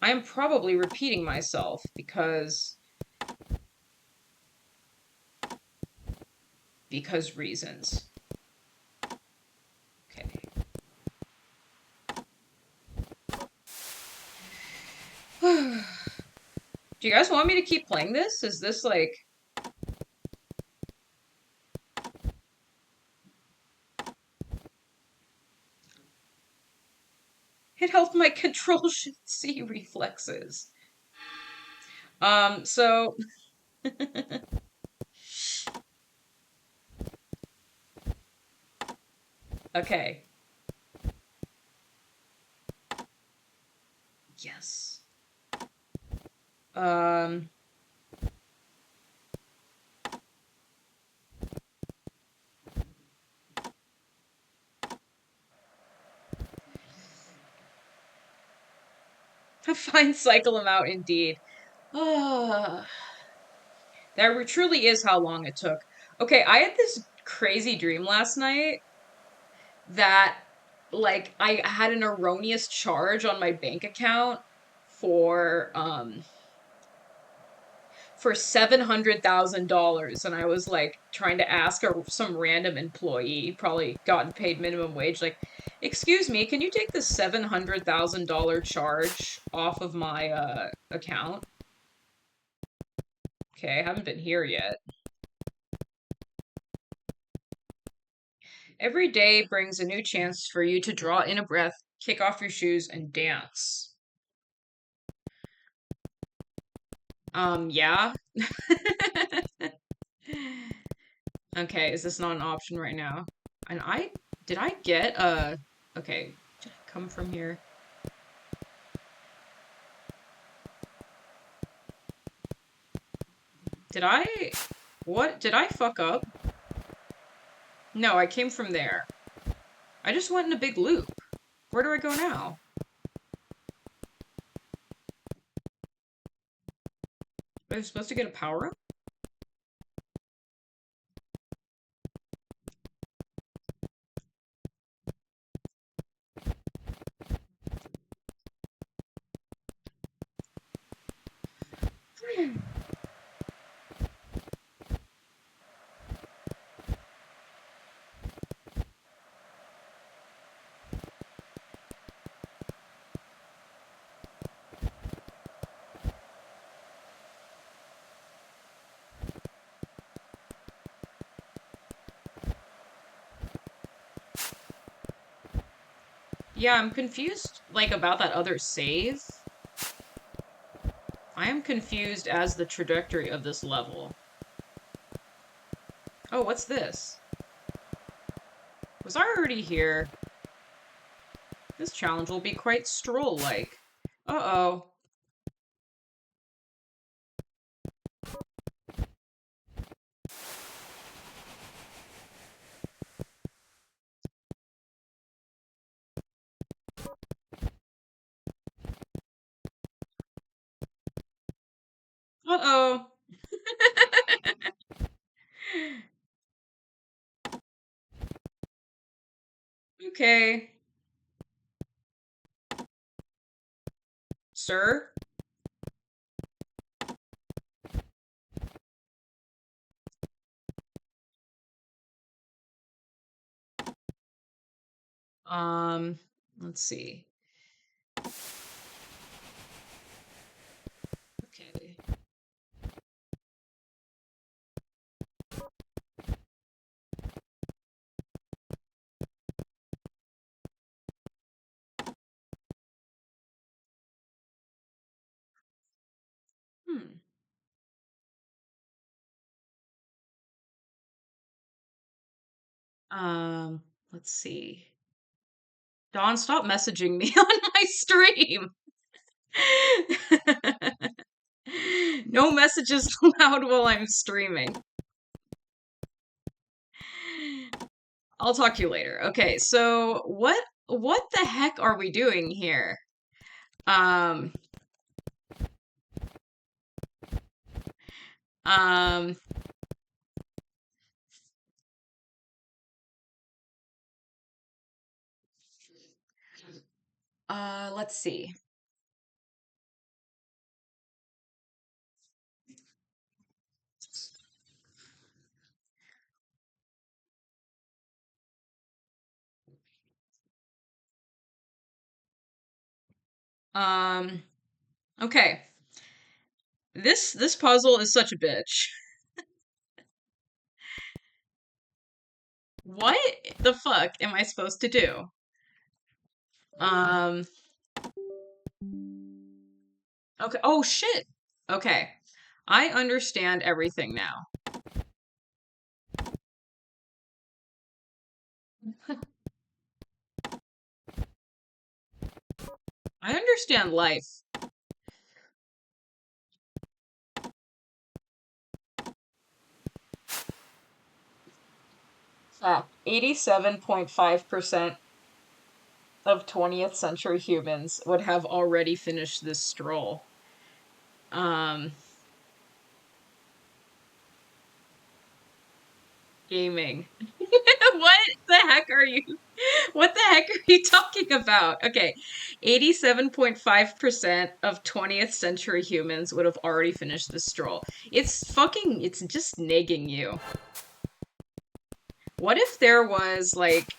I am probably repeating myself because reasons. Okay. Do you guys want me to keep playing this? Is this like... It helped my Control-Shift-C reflexes. So... Okay. Yes. A fine cycle amount indeed. Ah, that truly is how long it took. Okay, I had this crazy dream last night that, like, I had an erroneous charge on my bank account for $700,000, and I was like trying to ask some random employee, probably gotten paid minimum wage, like, excuse me, can you take the $700,000 charge off of my account? Okay, I haven't been here yet. Every day brings a new chance for you to draw in a breath, kick off your shoes, and dance. Yeah. Okay, is this not an option right now? And did I get okay, did I come from here? Did I, What? Did I fuck up? No, I came from there. I just went in a big loop. Where do I go now? Am I supposed to get a power-up? Yeah, I'm confused, like, about that other save. I am confused as the trajectory of this level. Oh, what's this? Was I already here? This challenge will be quite Stroll-like. Uh-oh. Uh-oh. Okay. Sir? Let's see. Okay. Hmm. Let's see. Dawn, stop messaging me on my stream. No messages allowed while I'm streaming. I'll talk to you later. Okay, so what the heck are we doing here? Um um let's see. Um okay. This puzzle is such a bitch. What the fuck am I supposed to do? Um okay. Oh shit. Okay. I understand everything now. I understand life. 87.5% of 20th century humans would have already finished this stroll. Um, Gaming. What the heck are you? What the heck are you talking about? Okay, 87.5% of 20th century humans would have already finished this stroll. It's just nagging you. What if there was, like,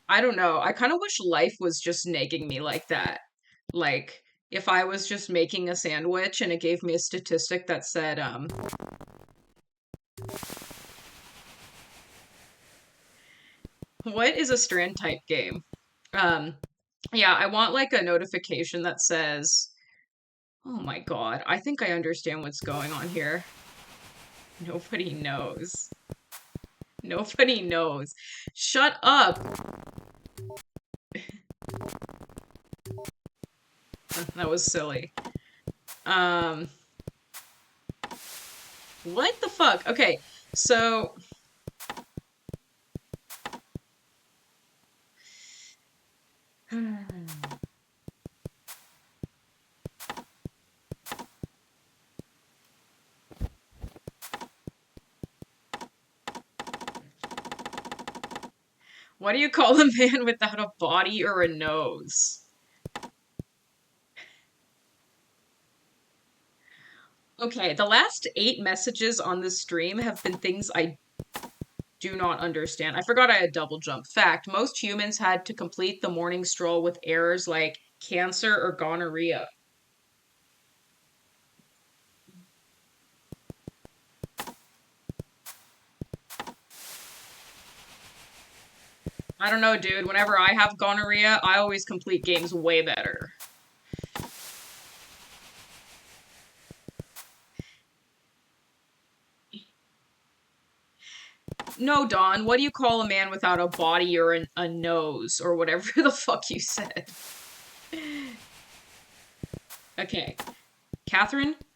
I don't know, I kind of wish life was just nagging me like that. Like, if I was just making a sandwich and it gave me a statistic that said, what is a strand type game? Um, yeah, I want like a notification that says, oh my God, I think I understand what's going on here. Nobody knows. Nobody knows. Shut up. That was silly. Um, What the fuck? Okay, so what do you call a man without a body or a nose? Okay, the last 8 messages on this stream have been things I do not understand. I forgot I had double jump. Fact, most humans had to complete the morning stroll with errors like cancer or gonorrhea. I don't know, dude. Whenever I have gonorrhea, I always complete games way better. No, Don, what do you call a man without a body or a nose or whatever the fuck you said? Okay.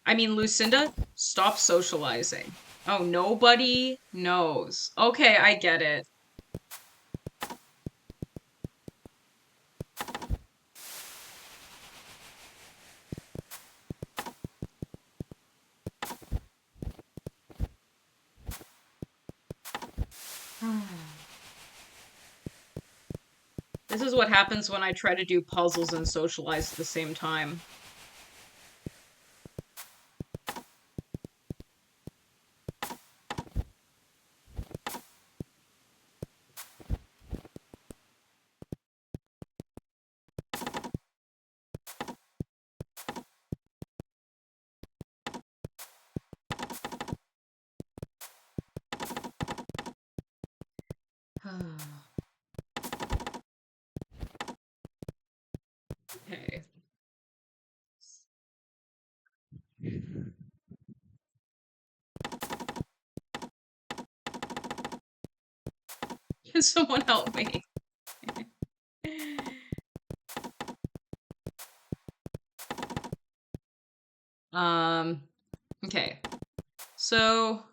Lucinda, stop socializing. Oh, nobody knows. Okay, I get it. This is what happens when I try to do puzzles and socialize at the same time. Okay. Can someone help me? Okay. So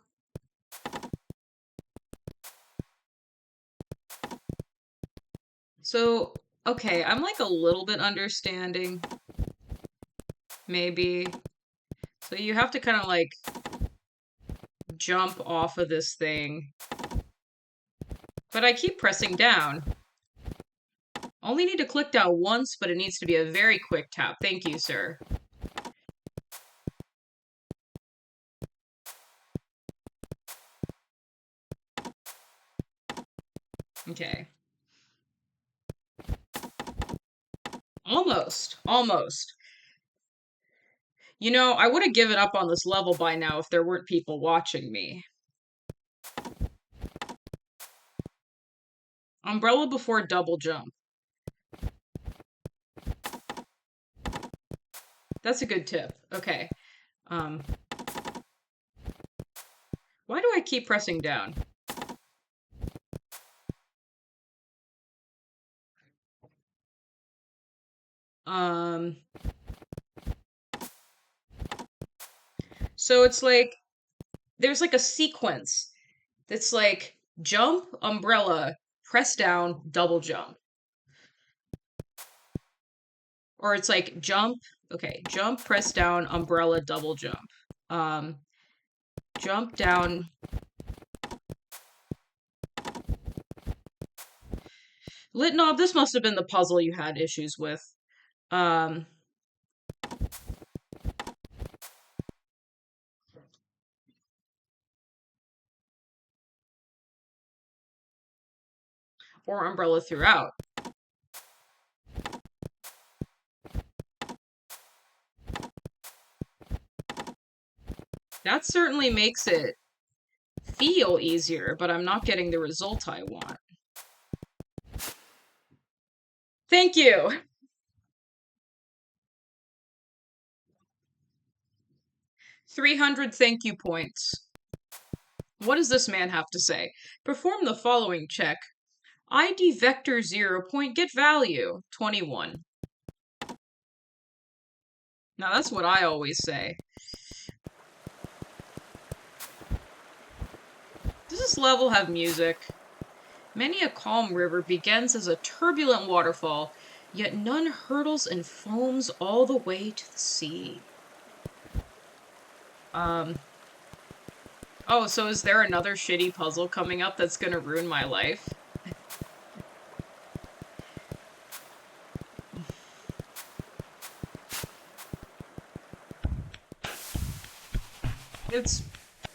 okay, I'm like a little bit understanding, maybe. So you have to kind of like jump off of this thing. But I keep pressing down. Only need to click down once, but it needs to be a very quick tap. Thank you, sir. Okay. Almost. Almost. You know, I would have given up on this level by now if there weren't people watching me. Umbrella before double jump. That's a good tip. Okay. Why do I keep pressing down? So it's like, there's like a sequence that's like jump, umbrella, press down, double jump. Or it's like jump, okay, jump, press down, umbrella, double jump. Jump down. Lit knob, this must have been the puzzle you had issues with. Or umbrella throughout. That certainly makes it feel easier, but I'm not getting the result I want. Thank you! 300 thank you points. What does this man have to say? Perform the following check. ID vector 0 point get value 21. Now that's what I always say. this level have music? Many a calm river begins as a turbulent waterfall, yet none hurtles and foams all the way to the sea. Oh, so is there another shitty puzzle coming up that's gonna ruin my life?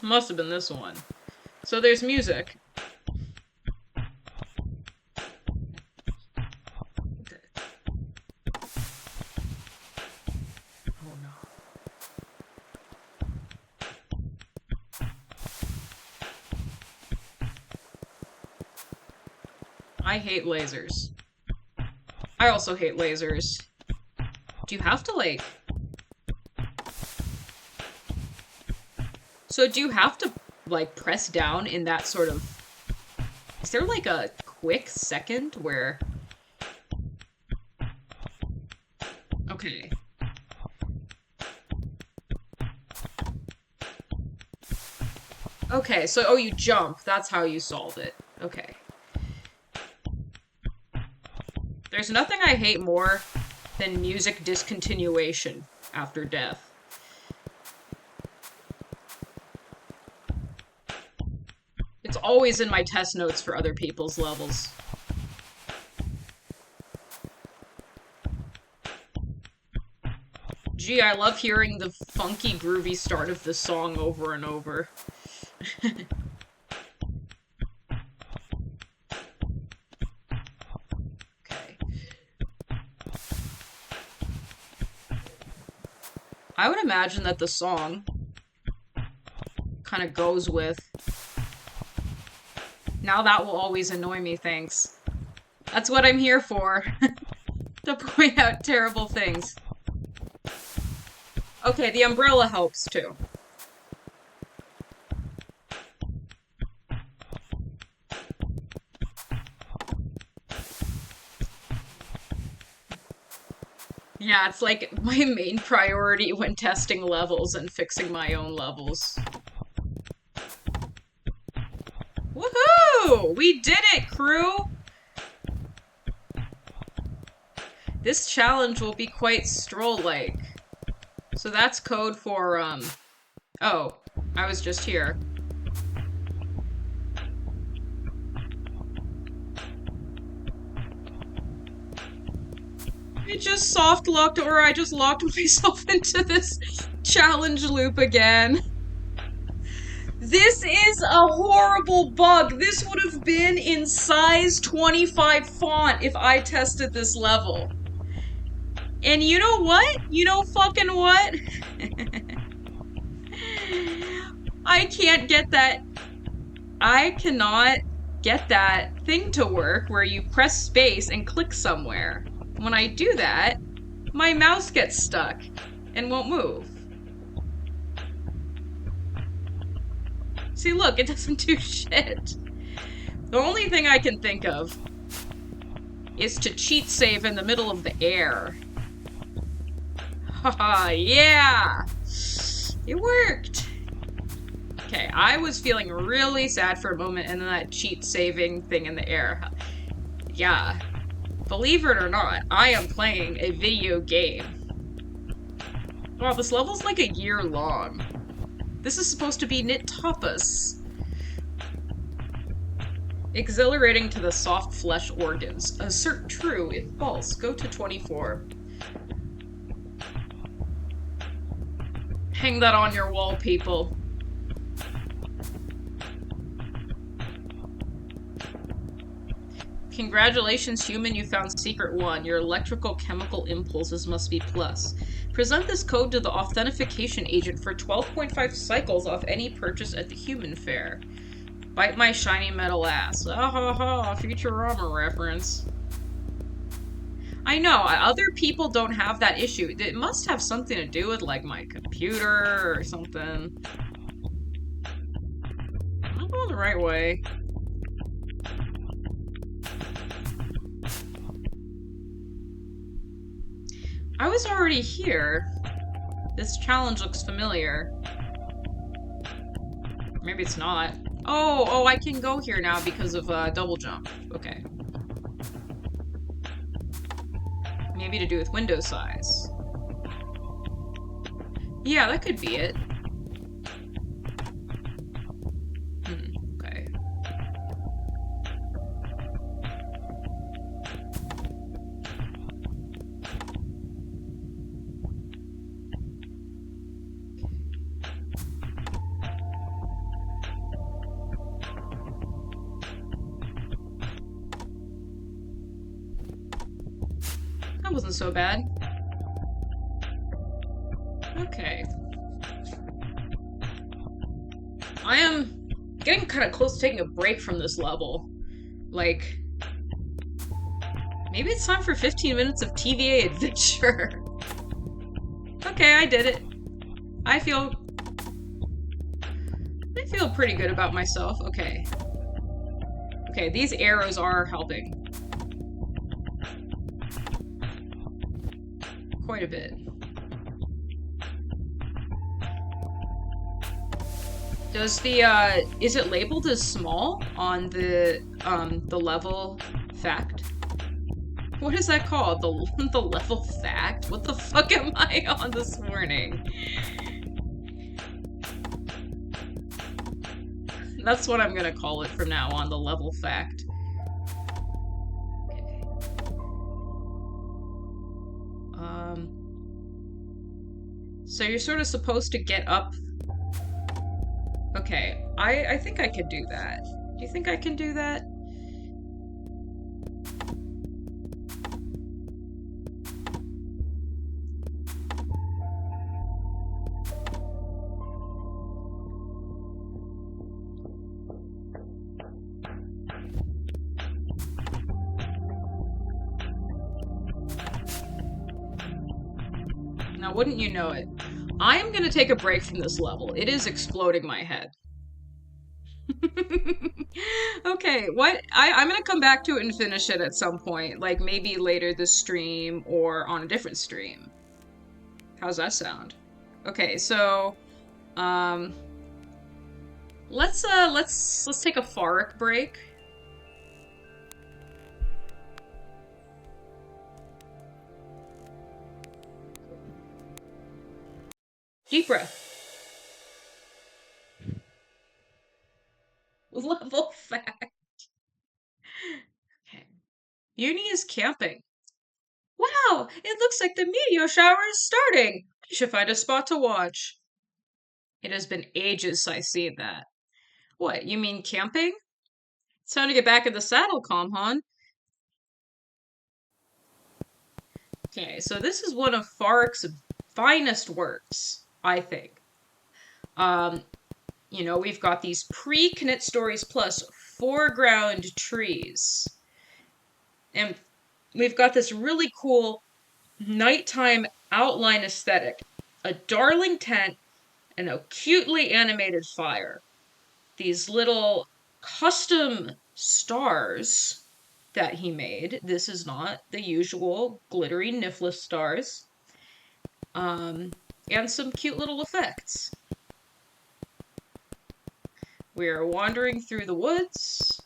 Must have been this one. So there's music. Okay. Oh no. I hate lasers. I also hate lasers. Do you have to, like... So do you have to, like, press down in that sort of... Is there, like, a quick second where... Okay. Okay, so, oh, you jump. That's how you solve it. Okay. There's nothing I hate more than music discontinuation after death. It's always in my test notes for other people's levels. Gee, I love hearing the funky, groovy start of the song over and over. Okay. I would imagine that the song kind of goes with... Now that will always annoy me, thanks. That's what I'm here for. To point out terrible things. Okay, the umbrella helps, too. Yeah, it's like my main priority when testing levels and fixing my own levels. Woohoo! We did it, crew! This challenge will be quite Stroll-like. So that's code for, oh, I was just here. I just soft-locked, or I just locked myself into this challenge loop again. This is a horrible bug. This would have been in size 25 font if I tested this level. And you know what? You know fucking what? I can't get that. I cannot get that thing to work where you press space and click somewhere. When I do that, my mouse gets stuck and won't move. See, look, it doesn't do shit. The only thing I can think of is to cheat save in the middle of the air. Haha, yeah! It worked! Okay, I was feeling really sad for a moment and then that cheat saving thing in the air. Yeah. Believe it or not, I am playing a video game. Wow, this level's like a year long. This is supposed to be Knytt Tapas. Exhilarating to the soft flesh organs. Assert true, if false, go to 24. Hang that on your wall, people. Congratulations, human, you found secret 1. Your electrical chemical impulses must be plus. Present this code to the authentication agent for 12.5 cycles off any purchase at the human fair. Bite my shiny metal ass. Ah ha ha, Futurama reference. I know, other people don't have that issue. It must have something to do with, like, my computer or something. I'm going the right way. I was already here. This challenge looks familiar. Maybe it's not. Oh, I can go here now because of double jump. Okay. Maybe to do with window size. Yeah, that could be it. Okay. That wasn't so bad. Okay. I am getting kind of close to taking a break from this level. Like, maybe it's time for 15 minutes of TVA Adventure. Okay, I did it. I feel pretty good about myself. Okay. Okay, these arrows are helping. Quite a bit. Does the, is it labeled as small on the level fact? What is that called? The level fact? What the fuck am I on this morning? That's what I'm gonna call it from now on, the level fact. Okay. So you're sort of supposed to get up. Okay, I think I could do that. Do you think I can do that? Now, wouldn't you know it? I am gonna take a break from this level. It is exploding my head. Okay, what? I'm gonna come back to it and finish it at some point. Like, maybe later this stream or on a different stream. How's that sound? Okay, so, let's take a Farik break. Deep breath. Level fact. Okay. Uni is camping. Wow, it looks like the meteor shower is starting. You should find a spot to watch. It has been ages since I've seen that. What, you mean camping? It's time to get back in the saddle, Comhon. Okay, so this is one of Farik's finest works, I think. You know, we've got these pre-Knytt stories plus foreground trees. And we've got this really cool nighttime outline aesthetic. A darling tent and a cutely animated fire. These little custom stars that he made. This is not the usual glittery Niffless stars. And some cute little effects. We are wandering through the woods.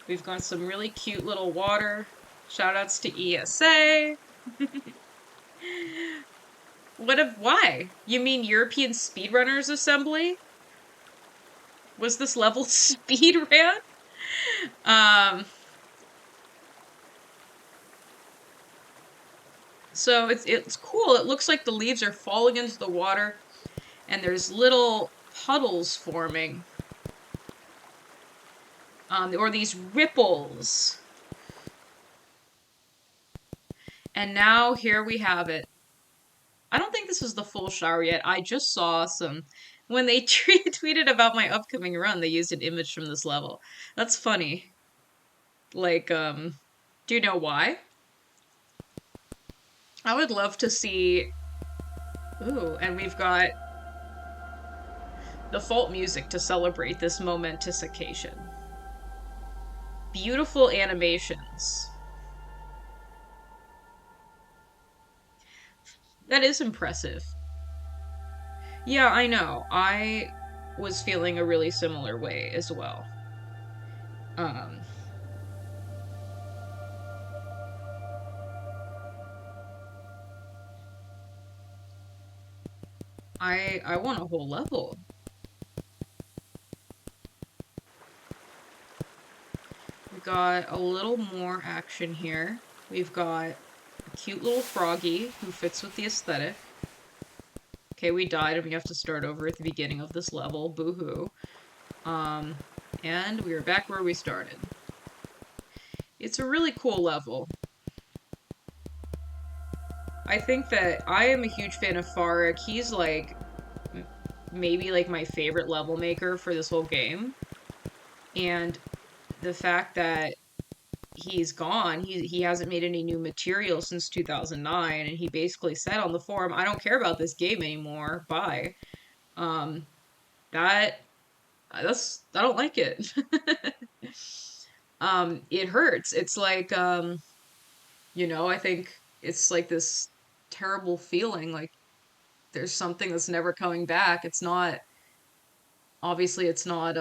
We've got some really cute little water. Shoutouts to ESA. Why? You mean European Speedrunners Assembly? Was this level speed ran? So it's cool. It looks like the leaves are falling into the water and there's little puddles forming. Or these ripples. And now here we have it. I don't think this is the full shower yet. I just saw some... When they tweeted about my upcoming run, they used an image from this level. That's funny. Like, do you know why? I would love to see... Ooh, and we've got default music to celebrate this momentous occasion. Beautiful animations. That is impressive. Yeah, I know. was feeling a really similar way as well. Um, I want a whole level. We got a little more action here. We've got a cute little froggy who fits with the aesthetic. Okay, we died and we have to start over at the beginning of this level. Boo-hoo. Um, and we are back where we started. It's a really cool level. I think that I am a huge fan of Farik. He's like maybe like my favorite level maker for this whole game. And the fact that he's gone, he hasn't made any new material since 2009, and he basically said on the forum, I don't care about this game anymore. Bye. Um that I don't like it. It hurts. It's like I think it's like this terrible feeling like there's something that's never coming back. It's not obviously it's not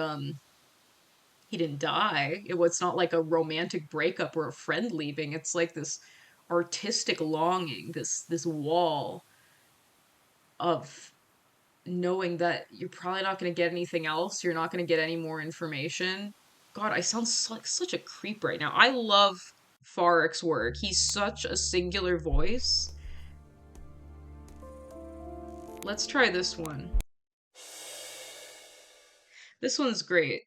he didn't die. It's not like a romantic breakup or a friend leaving. It's like this artistic longing, this wall of knowing that you're probably not going to get anything else. You're not going to get any more information. God, I sound like such a creep right now. I love Farik's work. He's such a singular voice. Let's try this one. This one's great.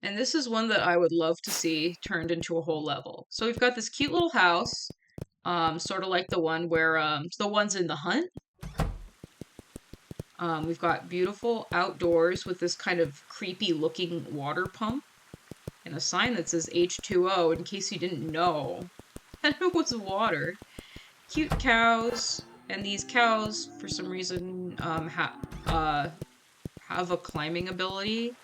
And this is one that I would love to see turned into a whole level. So we've got this cute little house, sort of like the one where, the ones in the hunt. We've got beautiful outdoors with this kind of creepy looking water pump and a sign that says H2O in case you didn't know. And it was water. Cute cows, and these cows, for some reason, have a climbing ability.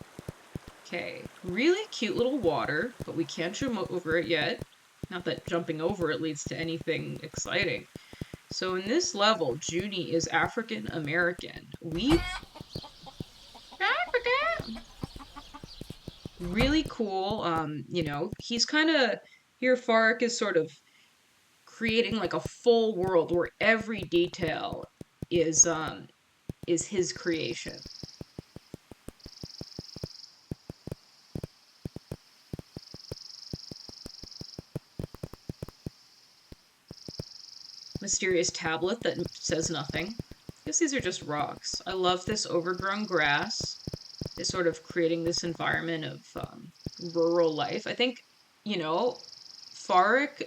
Okay, really cute little water, but we can't jump over it yet. Not that jumping over it leads to anything exciting. So in this level, Junie is African American. African! Really cool. He's kind of here. Farik is sort of creating like a full world where every detail is his creation. Mysterious tablet that says nothing. I guess these are just rocks. I love this overgrown grass. It's sort of creating this environment of rural life. I think, Farik,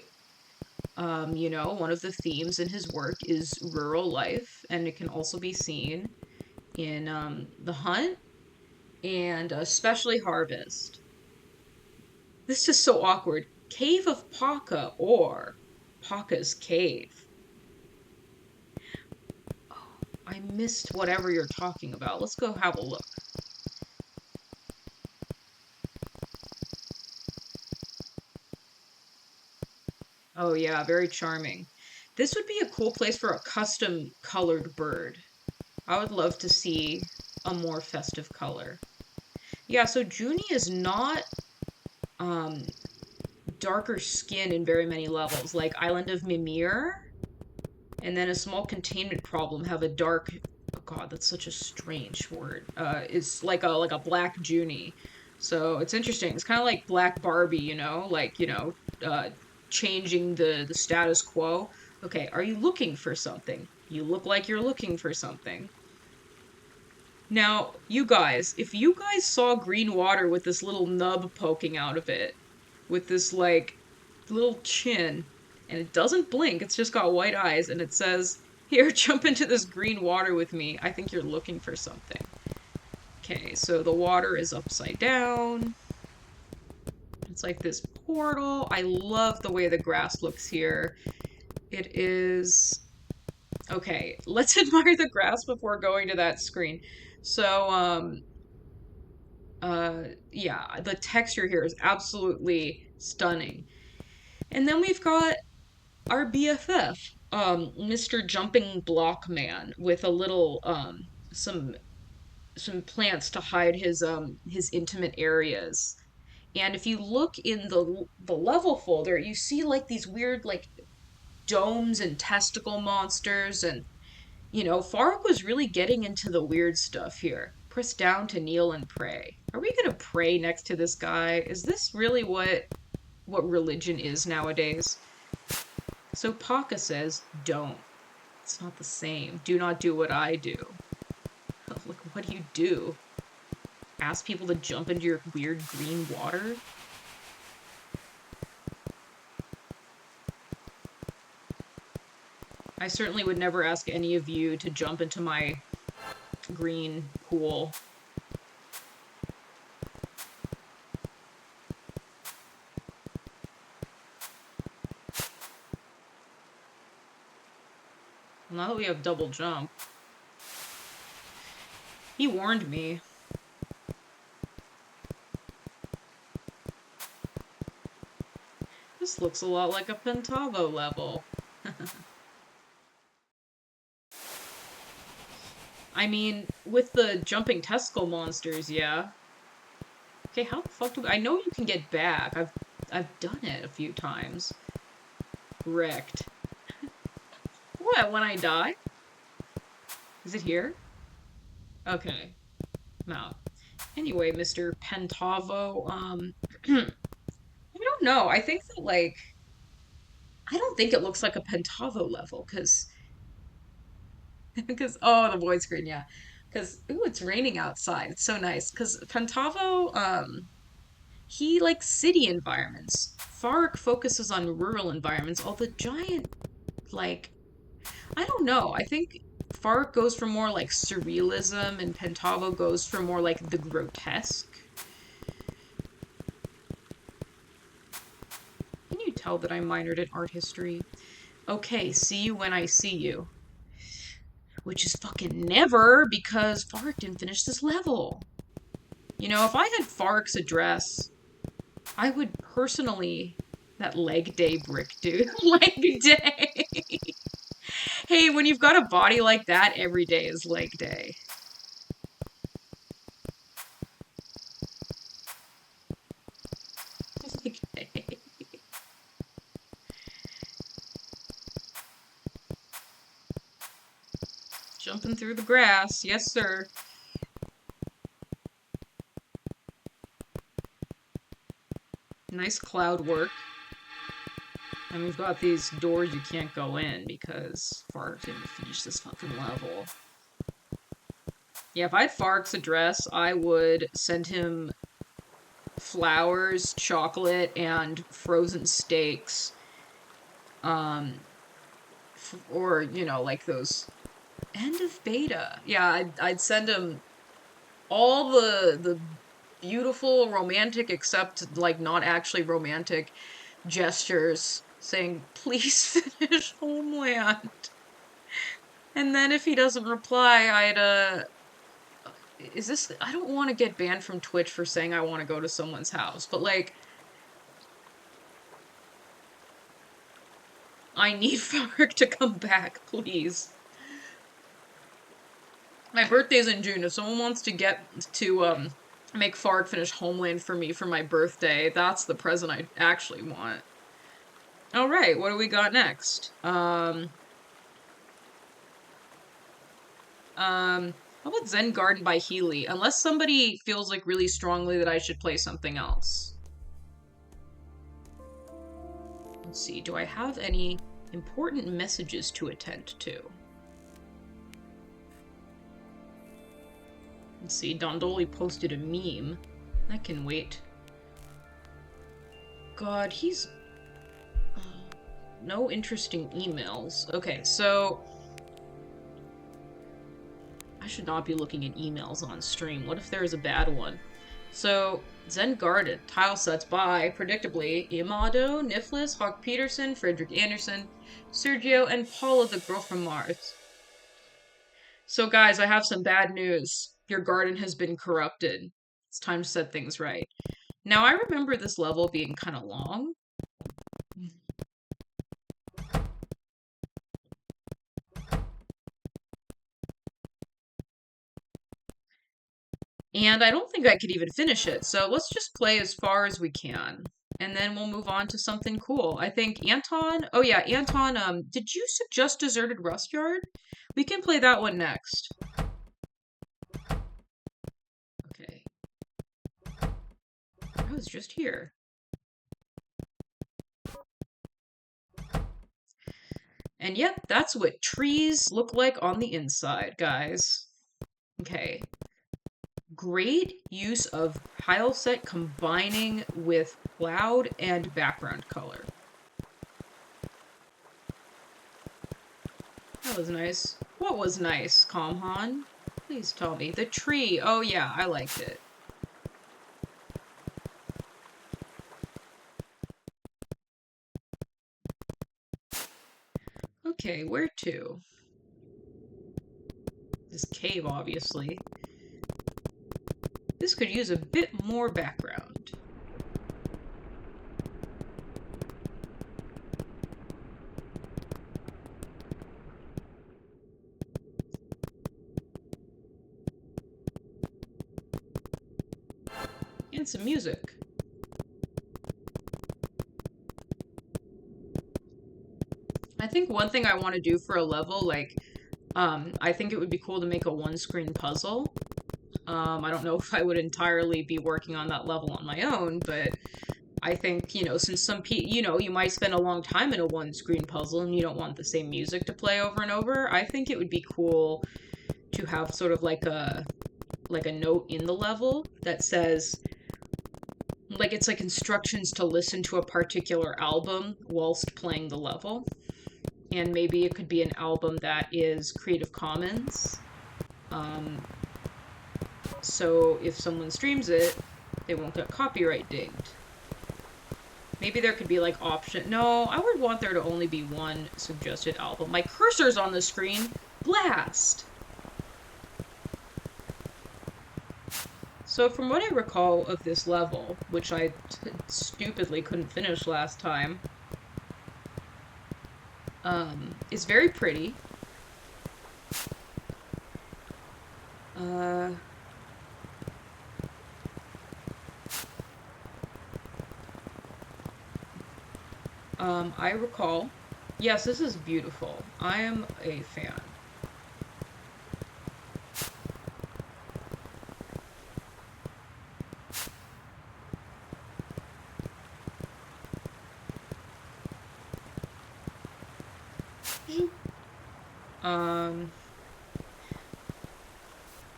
one of the themes in his work is rural life, and it can also be seen in The Hunt and especially Harvest. This is so awkward. Cave of Paka or Paka's Cave. I missed whatever you're talking about. Let's go have a look. Oh yeah, very charming. This would be a cool place for a custom colored bird. I would love to see a more festive color. Yeah, so Junie is not um darker skin in very many levels, like Island of Mimir, and then a small containment problem have a dark, oh god, that's such a strange word. It's like a black Junie. So it's interesting. It's kind of like Black Barbie, changing the status quo. Okay, are you looking for something? You look like you're looking for something. Now, you guys, if you guys saw green water with this little nub poking out of it, with this like little chin, and it doesn't blink, it's just got white eyes, and it says, here, jump into this green water with me. I think you're looking for something. Okay, so the water is upside down. It's like this portal. I love the way the grass looks here. It is... Okay, let's admire the grass before going to that screen. So, yeah, the texture here is absolutely stunning. And then we've got our BFF, Mr. Jumping Block Man, with a little, some some plants to hide his intimate areas. And if you look in the level folder, you see like these weird like domes and testicle monsters, and Farik was really getting into the weird stuff here. Press down to kneel and pray. Are we gonna pray next to this guy? Is this really what religion is nowadays? So Paka says, don't. It's not the same. Do not do what I do. Look, what do you do? Ask people to jump into your weird green water? I certainly would never ask any of you to jump into my green pool. Now that we have double jump. He warned me. This looks a lot like a Pentavo level. I mean, with the jumping testicle monsters, yeah. Okay, how the fuck do I know you can get back? I've done it a few times. Wrecked. What, when I die? Is it here? Okay. No. Anyway, Mr. Pentavo, I don't know. I think that, like, I don't think it looks like a Pentavo level, oh, the void screen, yeah. Ooh, it's raining outside. It's so nice. Because Pentavo, he likes city environments. Farik focuses on rural environments, all the giant, like, I don't know. I think Farik goes for more like surrealism, and Pentavo goes for more like the grotesque. Can you tell that I minored in art history? Okay, see you when I see you. Which is fucking never, because Farik didn't finish this level. If I had Farik's address, I would personally... That leg day brick, dude. Leg day! Hey, when you've got a body like that, every day is leg day. Leg day. Jumping through the grass. Yes, sir. Nice cloud work. And we've got these doors you can't go in because Farik didn't finish this fucking level. Yeah, if I had Farik's address, I would send him flowers, chocolate, and frozen steaks. Or, like those end of beta. Yeah, I'd send him all the beautiful romantic, except like not actually romantic gestures saying, please finish Homeland. And then if he doesn't reply, I don't want to get banned from Twitch for saying I want to go to someone's house, but like, I need Farik to come back, please. My birthday's in June. If someone wants to make Farik finish Homeland for me for my birthday, that's the present I actually want. Alright, what do we got next? How about Zen Garden by Healy? Unless somebody feels like really strongly that I should play something else. Let's see, do I have any important messages to attend to? Let's see, Dondoli posted a meme. I can wait. God, he's... no interesting emails. Okay, so... I should not be looking at emails on stream. What if there is a bad one? So, Zen Garden, tile sets by, predictably, Imado, Niflis, Hawk Peterson, Frederick Anderson, Sergio, and Paula the Girl from Mars. So guys, I have some bad news. Your garden has been corrupted. It's time to set things right. Now, I remember this level being kind of long. And I don't think I could even finish it, so let's just play as far as we can. And then we'll move on to something cool. I think Anton, oh yeah, Anton, did you suggest Deserted Rustyard? We can play that one next. Okay. I was just here. And yep, that's what trees look like on the inside, guys. Okay. Great use of tile set combining with cloud and background color. That was nice. What was nice, Calmhan? Please tell me. The tree. Oh yeah, I liked it. Okay, where to? This cave, obviously. This could use a bit more background. And some music. I think one thing I want to do for a level, like, I think it would be cool to make a one-screen puzzle. I don't know if I would entirely be working on that level on my own, but I think, since you might spend a long time in a one-screen puzzle and you don't want the same music to play over and over, I think it would be cool to have sort of like a note in the level that says, like, it's like instructions to listen to a particular album whilst playing the level. And maybe it could be an album that is Creative Commons. So if someone streams it, they won't get copyright dinged. Maybe there could be like option. No, I would want there to only be one suggested album. My cursor's on the screen. Blast! So from what I recall of this level, which I stupidly couldn't finish last time, is very pretty. I recall. Yes, this is beautiful. I am a fan.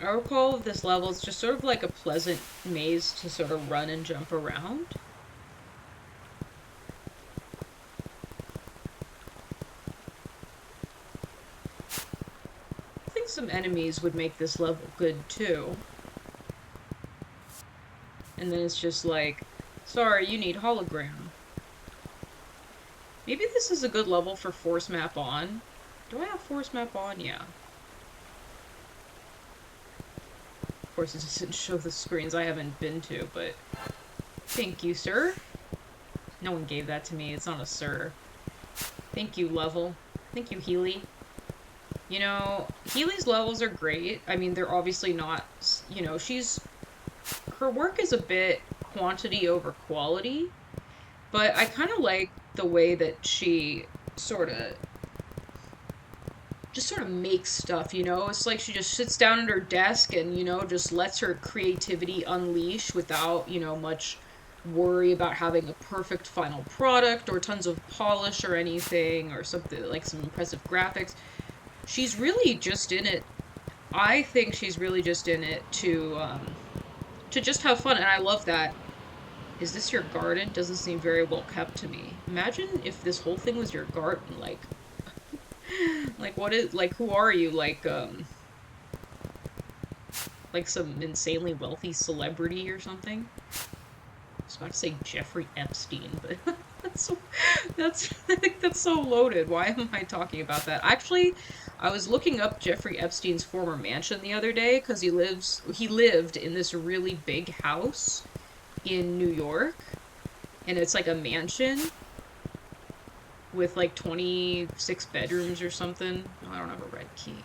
I recall of this level, it's just sort of like a pleasant maze to sort of run and jump around. I think some enemies would make this level good too. And then it's just like, sorry, you need hologram. Maybe this is a good level for force map on. Do I have force map on? Yeah. Of course, it doesn't show the screens I haven't been to, but thank you, sir. No one gave that to me. It's not a sir. Thank you, level. Thank you, Healy. Healy's levels are great. I mean, they're obviously not, her work is a bit quantity over quality, but I kind of like the way that she sort of makes stuff, It's like she just sits down at her desk and, just lets her creativity unleash without, much worry about having a perfect final product or tons of polish or anything or something like some impressive graphics. She's really just in it. I think she's really just in it to just have fun, and I love that. Is this your garden? Doesn't seem very well kept to me. Imagine if this whole thing was your garden, like who are you? Like some insanely wealthy celebrity or something? I was about to say Jeffrey Epstein, but I think that's so loaded. Why am I talking about that? Actually, I was looking up Jeffrey Epstein's former mansion the other day because he lived in this really big house in New York, and it's like a mansion with like 26 bedrooms or something. Oh, I don't have a red key.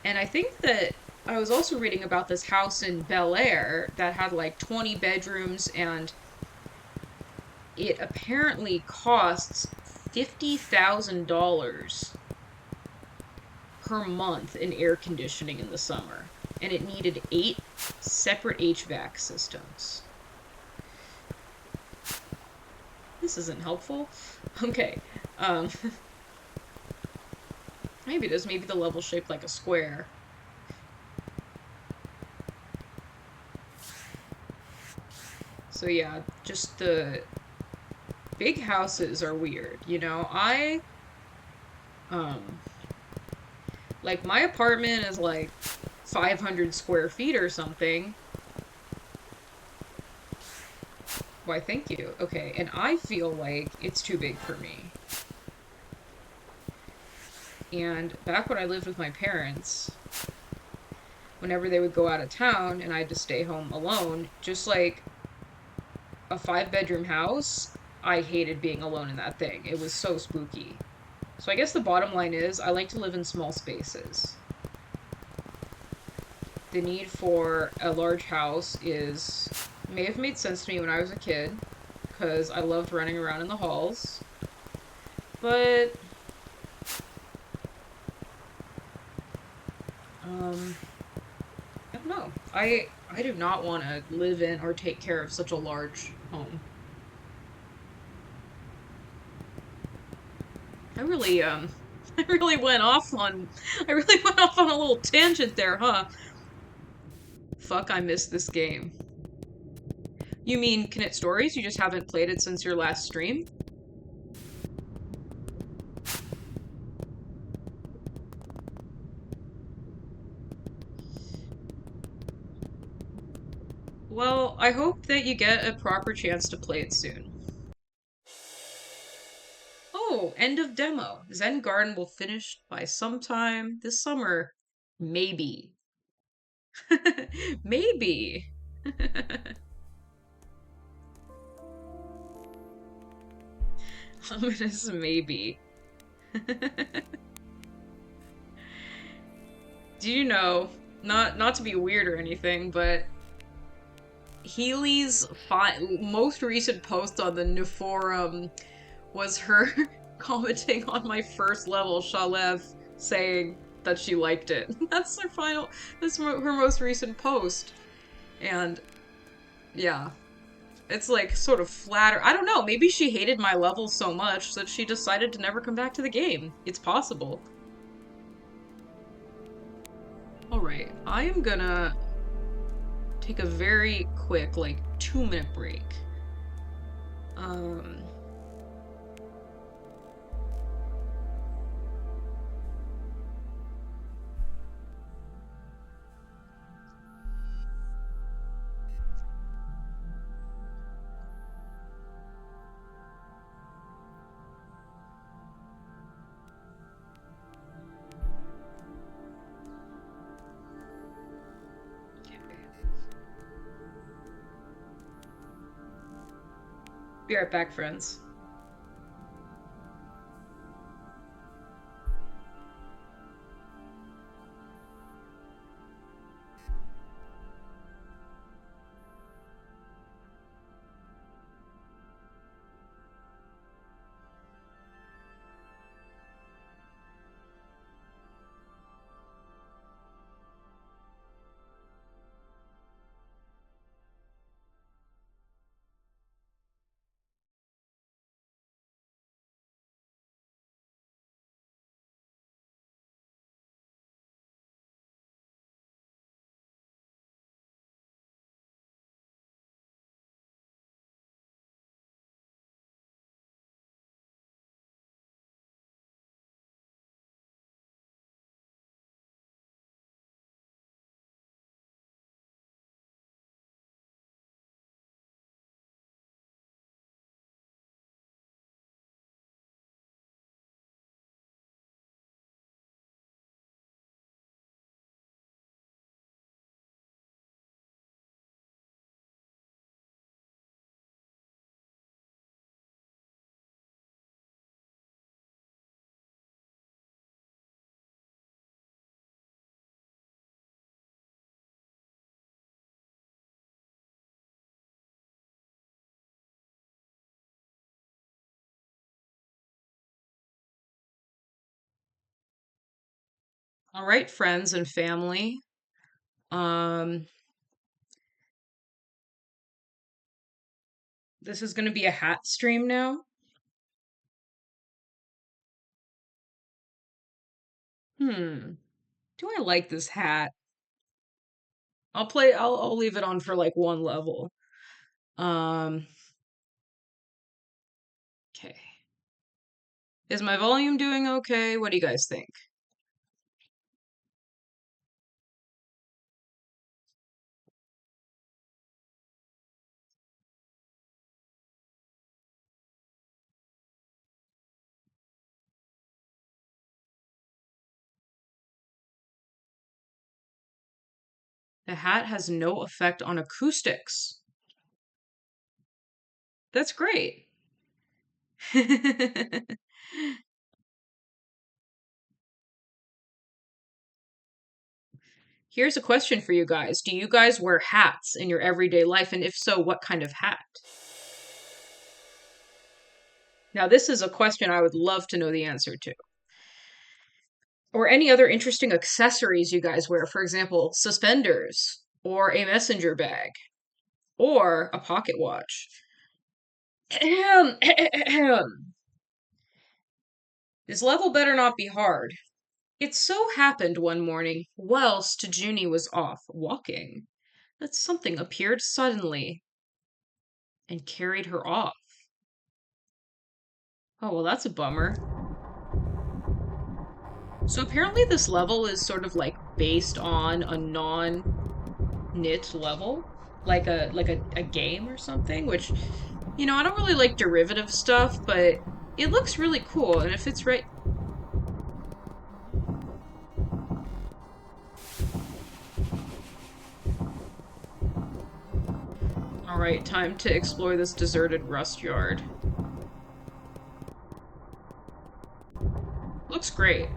And I think that I was also reading about this house in Bel Air that had like 20 bedrooms, and it apparently costs $50,000 per month in air conditioning in the summer, and it needed 8 separate HVAC systems. This isn't helpful. Okay. Um, maybe it is. Maybe the level's shaped like a square. So yeah, just the big houses are weird. Um, like my apartment is like 500 square feet or something. Why, thank you. Okay, and I feel like it's too big for me. And back when I lived with my parents, whenever they would go out of town and I had to stay home alone, just like a 5 bedroom house, I hated being alone in that thing. It was so spooky. So I guess the bottom line is I like to live in small spaces. The need for a large house is may have made sense to me when I was a kid because I loved running around in the halls, but um I don't know. I do not want to live in or take care of such a large home. I really I really went off on I really went off on a little tangent there, huh? Fuck, I missed this game. You mean Knytt Stories? You just haven't played it since your last stream? Well, I hope that you get a proper chance to play it soon. Oh, end of demo. Zen Garden will finish by sometime this summer. Maybe. Maybe. Ominous maybe. Do you know, not to be weird or anything, but Healy's most recent post on the forum was her commenting on my first level, Shalev, saying that she liked it. That's her most recent post. And yeah, it's like sort of flatter. I don't know, maybe she hated my level so much that she decided to never come back to the game. It's possible. Alright, I am gonna take a very quick, like, 2-minute break. Um, be right back, friends. All right, friends and family. Um, this is going to be a hat stream now. Hmm. Do I like this hat? I'll leave it on for like one level. Um, okay. Is my volume doing okay? What do you guys think? The hat has no effect on acoustics. That's great. Here's a question for you guys. Do you guys wear hats in your everyday life? And if so, what kind of hat? Now, this is a question I would love to know the answer to. Or any other interesting accessories you guys wear. For example, suspenders, or a messenger bag, or a pocket watch. Ahem, ahem. This level better not be hard. It so happened one morning, whilst Junie was off walking, that something appeared suddenly and carried her off. Oh, well, that's a bummer. So apparently this level is sort of like based on a non-Knytt level, like a game or something, which, I don't really like derivative stuff, but it looks really cool, and if it's right. Alright, time to explore this deserted Rustyard. Looks great.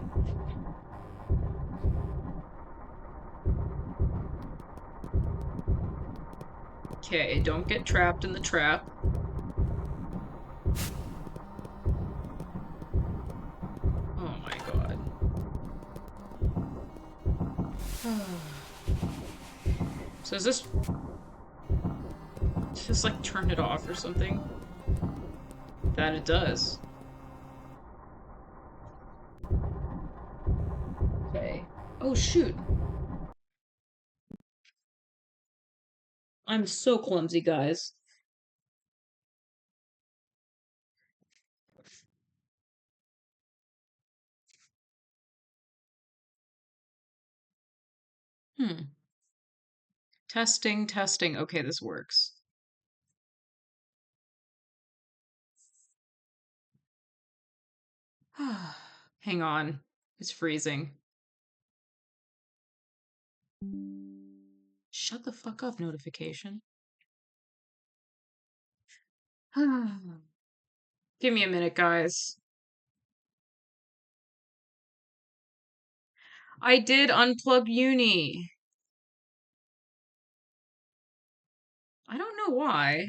Okay, don't get trapped in the trap. Oh my god. So is this... Just like turn it off or something? That it does. Okay. Oh shoot. I'm so clumsy, guys. Hmm. Testing, testing. Okay, this works. Hang on. It's freezing. Shut the fuck up, notification. Give me a minute, guys. I did unplug uni. I don't know why,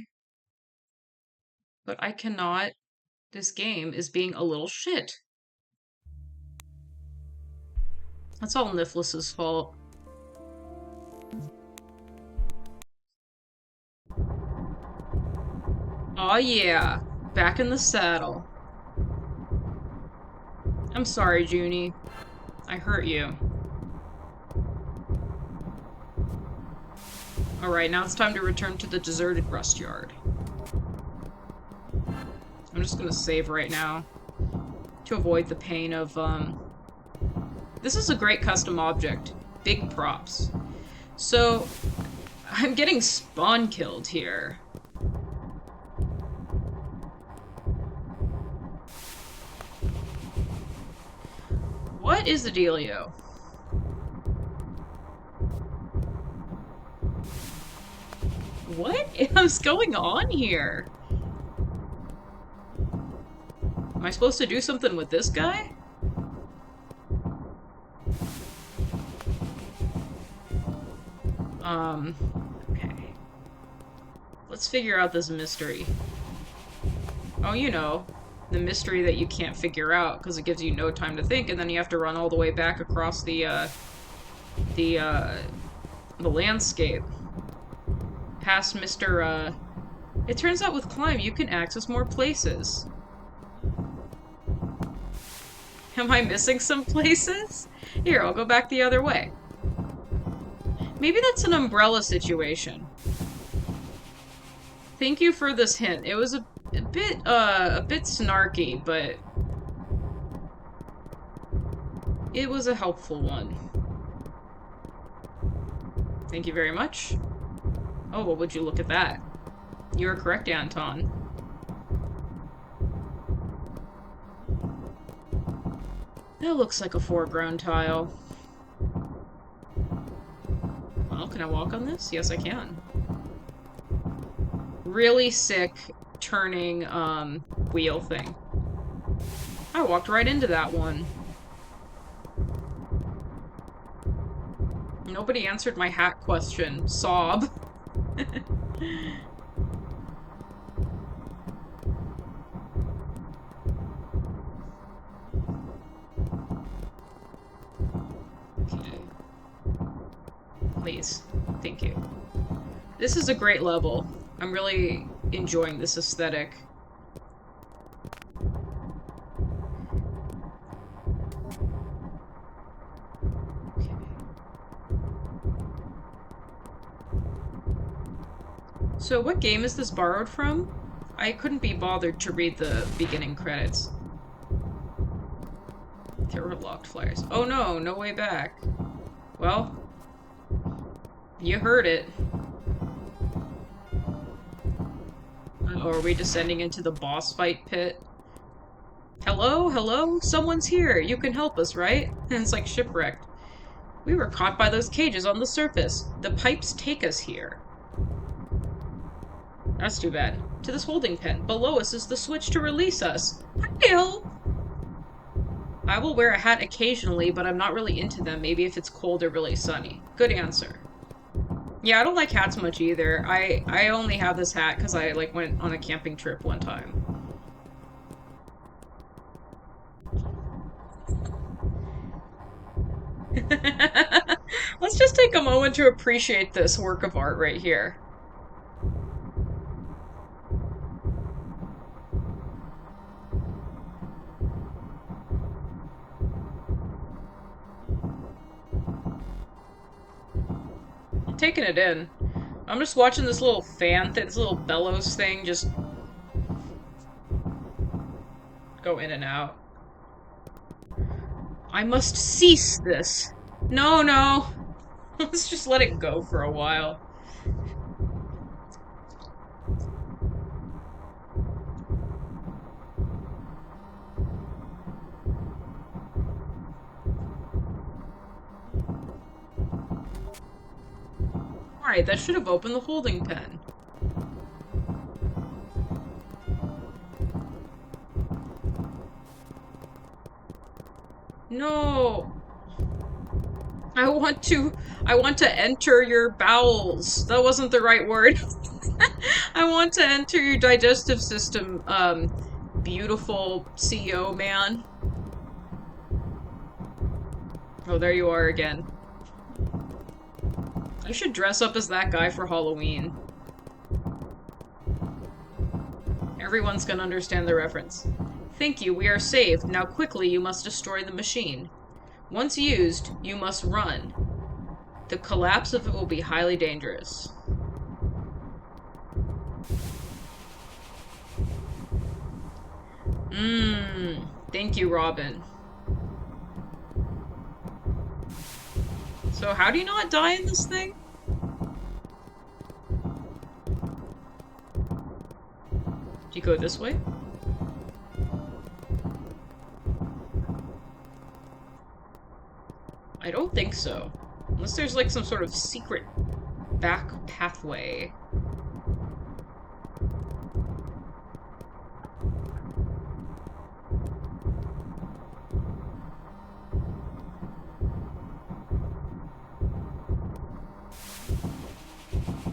but I cannot. This game is being a little shit. That's all Niflis's fault. Aw yeah, back in the saddle. I'm sorry, Junie. I hurt you. Alright, now it's time to return to the deserted Rustyard. I'm just gonna save right now to avoid the pain of, This is a great custom object. Big props. So, I'm getting spawn killed here. What is the dealio? What is going on here? Am I supposed to do something with this guy? Okay. Let's figure out this mystery. Oh, the mystery that you can't figure out because it gives you no time to think, and then you have to run all the way back across the landscape. Past Mr. It turns out with Climb you can access more places. Am I missing some places? Here, I'll go back the other way. Maybe that's an umbrella situation. Thank you for this hint. It was a bit snarky, but it was a helpful one. Thank you very much. Oh, well, would you look at that? You are correct, Anton. That looks like a foreground tile. Well, can I walk on this? Yes, I can. Really sick turning, wheel thing. I walked right into that one. Nobody answered my hat question. Sob. Okay. Please. Thank you. This is a great level. I'm really enjoying this aesthetic. Okay. So what game is this borrowed from? I couldn't be bothered to read the beginning credits. There were locked flyers. Oh no, no way back. Well, you heard it. Or are we descending into the boss fight pit? Hello? Hello? Someone's here! You can help us, right? And it's like shipwrecked. We were caught by those cages on the surface. The pipes take us here. That's too bad. To this holding pen. Below us is the switch to release us. Help! I will wear a hat occasionally, but I'm not really into them. Maybe if it's cold or really sunny. Good answer. Yeah, I don't like hats much either. I only have this hat because I, like, went on a camping trip one time. Let's just take a moment to appreciate this work of art right here. I'm taking it in. I'm just watching this little fan thing, this little bellows thing just go in and out. I must cease this. No, no. Let's just let it go for a while. Alright, that should have opened the holding pen. No! I want to enter your bowels. That wasn't the right word. I want to enter your digestive system, beautiful CEO man. Oh, there you are again. I should dress up as that guy for Halloween. Everyone's gonna understand the reference. Thank you, we are saved. Now quickly, you must destroy the machine. Once used, you must run. The collapse of it will be highly dangerous. Thank you, Robin. So how do you not die in this thing? Do you go this way? I don't think so. Unless there's like some sort of secret back pathway.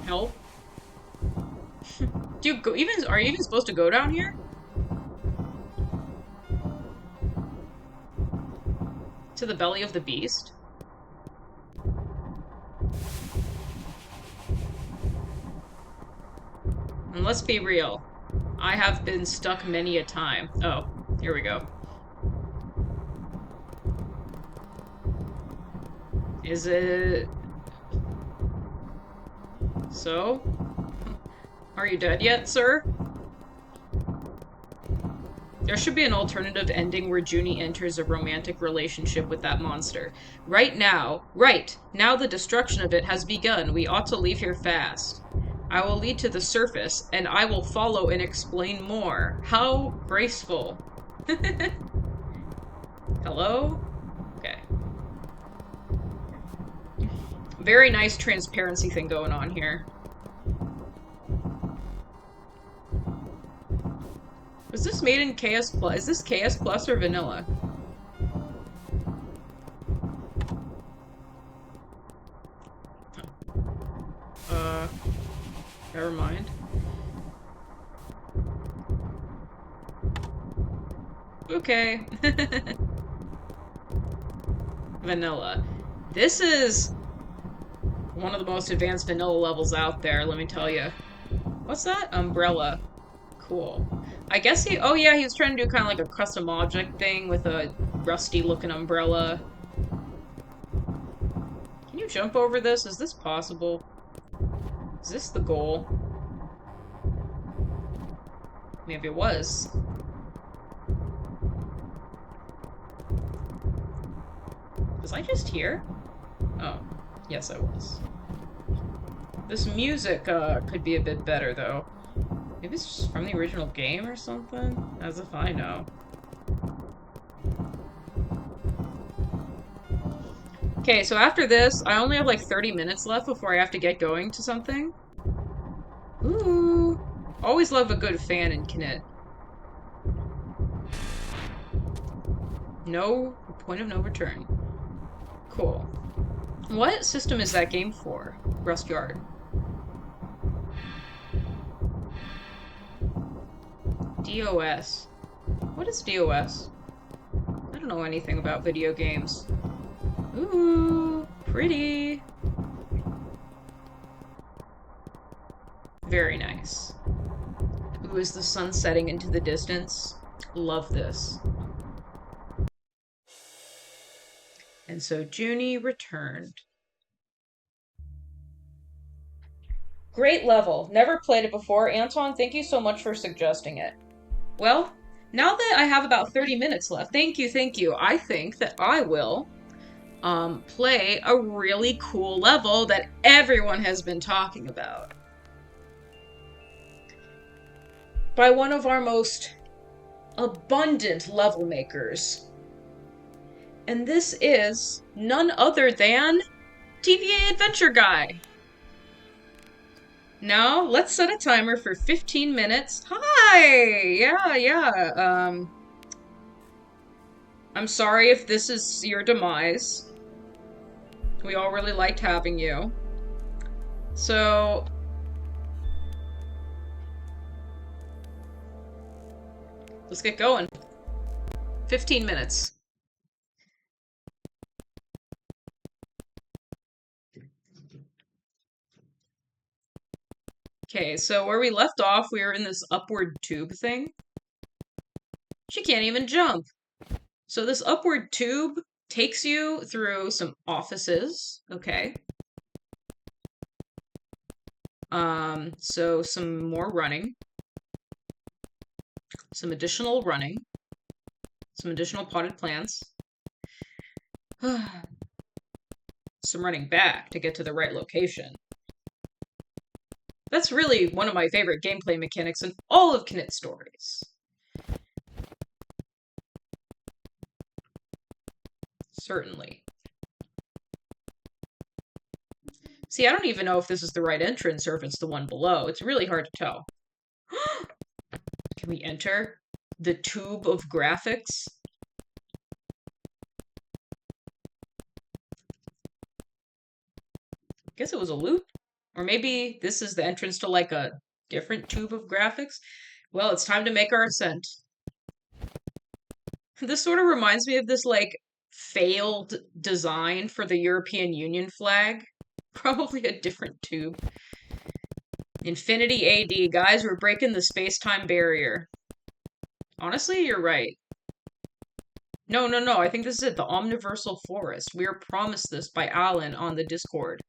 Help? Do you go are you even supposed to go down here? To the belly of the beast? And let's be real. I have been stuck many a time. Oh, here we go. Is it... So? Are you dead yet, sir? There should be an alternative ending where Junie enters a romantic relationship with that monster. Right now the destruction of it has begun. We ought to leave here fast. I will lead to the surface, and I will follow and explain more. How graceful. Hello? Okay. Very nice transparency thing going on here. Was this made in KS Plus? Is this KS Plus or vanilla? Never mind. Okay. Vanilla. This is one of the most advanced vanilla levels out there, let me tell you. What's that? Umbrella. Cool. I guess he... Oh yeah, he was trying to do kind of like a custom object thing with a rusty-looking umbrella. Can you jump over this? Is this possible? Is this the goal? Maybe it was. Was I just here? Oh. Yes, I was. This music, could be a bit better, though. Maybe it's just from the original game or something? As if I know. Okay, so after this, I only have like 30 minutes left before I have to get going to something. Ooh. Always love a good fan in Knytt. No point of no return. Cool. What system is that game for? Rustyard. DOS. What is DOS? I don't know anything about video games. Ooh, pretty. Very nice. Ooh, is the sun setting into the distance? Love this. And so Junie returned. Great level. Never played it before. Anton, thank you so much for suggesting it. Well, now that I have about 30 minutes left, thank you. I think that I will play a really cool level that everyone has been talking about. By one of our most abundant level makers. And this is none other than TVA Adventure Guy. Now, let's set a timer for 15 minutes. Hi! Yeah. I'm sorry if this is your demise. We all really liked having you. So... let's get going. 15 minutes. Okay, so where we left off, we were in this upward tube thing. She can't even jump. So this upward tube takes you through some offices, okay. So some more running. Some additional running. Some additional potted plants. Some running back to get to the right location. That's really one of my favorite gameplay mechanics in all of Knytt stories. Certainly. See, I don't even know if this is the right entrance or if it's the one below. It's really hard to tell. Can we enter the tube of graphics? Guess it was a loot? Or maybe this is the entrance to like a different tube of graphics? Well, it's time to make our ascent. This sort of reminds me of this like failed design for the European Union flag. Probably a different tube. Infinity AD. Guys, we're breaking the space-time barrier. Honestly, you're right. No, no, no. I think this is it. The Omniversal Forest. We are promised this by Alan on the Discord.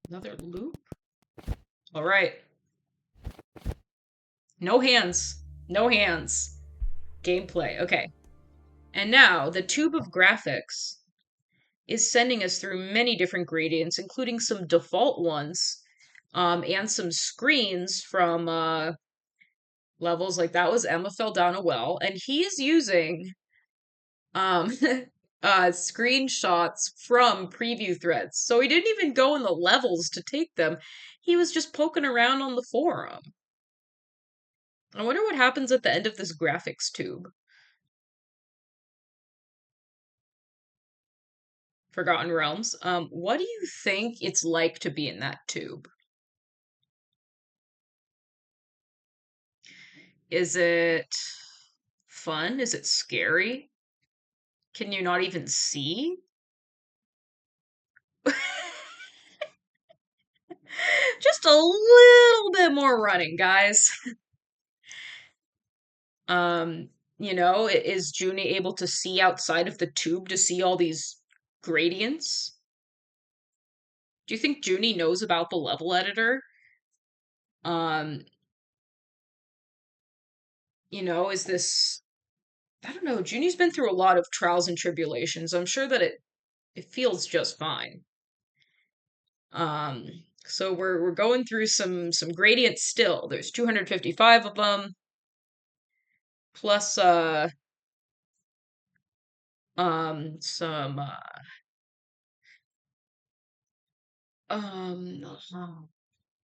Another loop? Alright. No hands. No hands. Gameplay. Okay. And now, the tube of graphics is sending us through many different gradients, including some default ones, and some screens from levels. Like that was Emma fell down a well, and he is using screenshots from preview threads. So he didn't even go in the levels to take them. He was just poking around on the forum. I wonder what happens at the end of this graphics tube. Forgotten Realms. What do you think it's like to be in that tube? Is it fun? Is it scary? Can you not even see? Just a little bit more running, guys. You know, is Junie able to see outside of the tube to see all these gradients? Do you think Junie knows about the level editor? You know, is this, I don't know, Junie's been through a lot of trials and tribulations. I'm sure that it feels just fine. So we're going through some gradients still. There's 255 of them. Plus some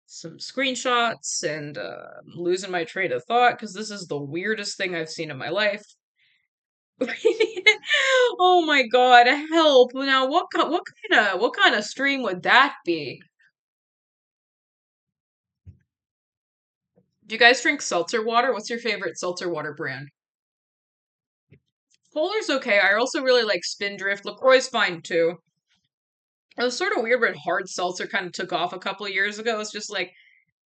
some screenshots, and I'm losing my train of thought because this is the weirdest thing I've seen in my life. Oh my god, help. Now what kind of stream would that be? Do you guys drink seltzer water? What's your favorite seltzer water brand? Polar's okay. I also really like Spindrift. LaCroix's fine too. It was sort of weird when hard seltzer kind of took off a couple of years ago. It's just like,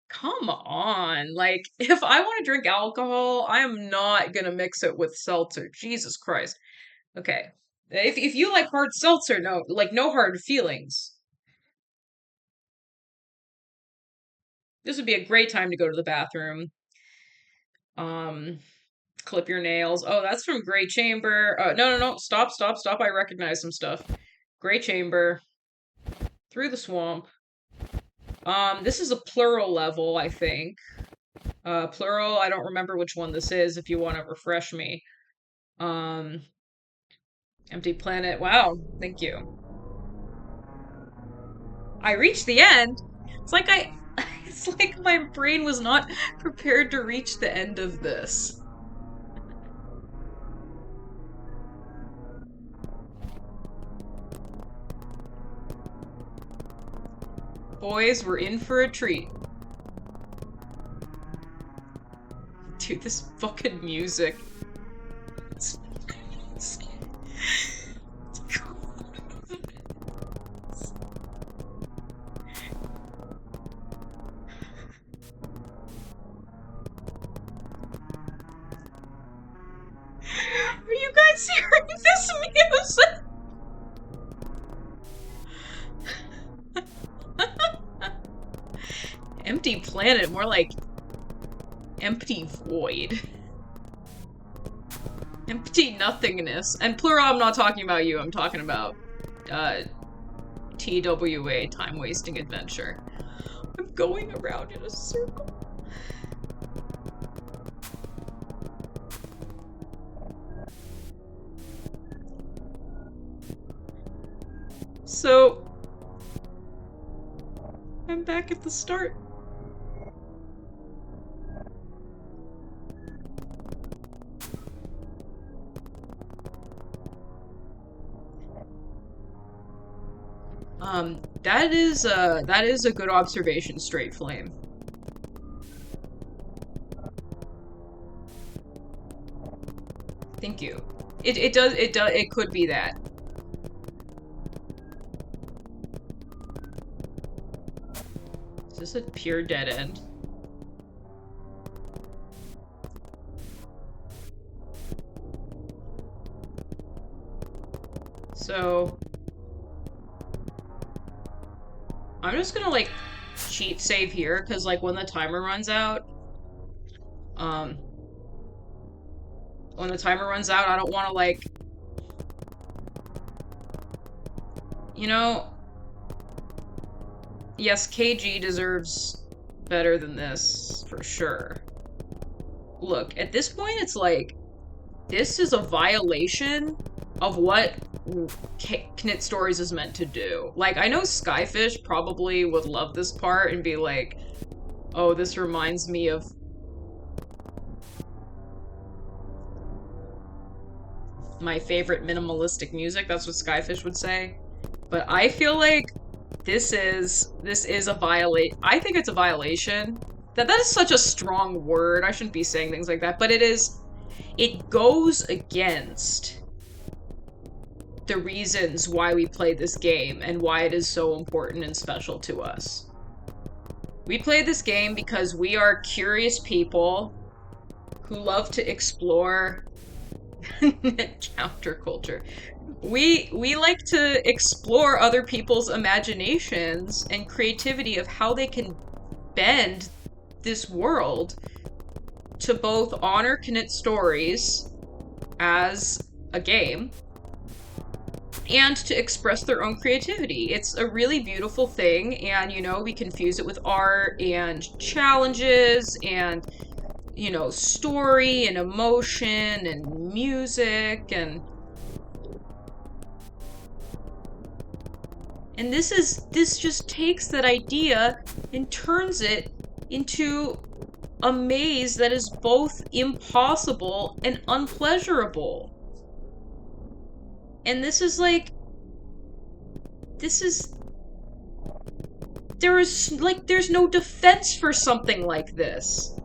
come on. Like, if I want to drink alcohol, I am not gonna mix it with seltzer. Jesus Christ. Okay. If you like hard seltzer, no hard feelings. This would be a great time to go to the bathroom. Um, clip your nails. Oh, that's from Grey Chamber. No. Stop. I recognize some stuff. Grey Chamber. Through the swamp. This is a plural level, I think. Plural, I don't remember which one this is if you want to refresh me. Empty planet. Wow, thank you. I reached the end. It's like it's like my brain was not prepared to reach the end of this. Boys, we're in for a treat. Dude, this fucking music. Are you guys hearing this music? Empty planet, more like empty void. Empty nothingness. And plural, I'm not talking about you, I'm talking about TWA, time wasting adventure. I'm going around in a circle. So I'm back at the start. That is a good observation, Straight Flame. Thank you. It could be that. Is this a pure dead end? So I'm just gonna like cheat save here because like when the timer runs out, when the timer runs out, I don't want to like, you know, yes, KG deserves better than this for sure. Look, at this point, it's like this is a violation of what Knytt Stories is meant to do. Like, I know Skyfish probably would love this part and be like, oh, this reminds me of my favorite minimalistic music. That's what Skyfish would say. But I feel like this is a violate. I think it's a violation. That is such a strong word. I shouldn't be saying things like that, but it is. It goes against the reasons why we play this game and why it is so important and special to us. We play this game because we are curious people who love to explore counterculture. We like to explore other people's imaginations and creativity of how they can bend this world to both honor Knytt Stories as a game and to express their own creativity. It's a really beautiful thing, and you know, we confuse it with art and challenges and, you know, story and emotion and music and this just takes that idea and turns it into a maze that is both impossible and unpleasurable. And this is like, there's no defense for something like this.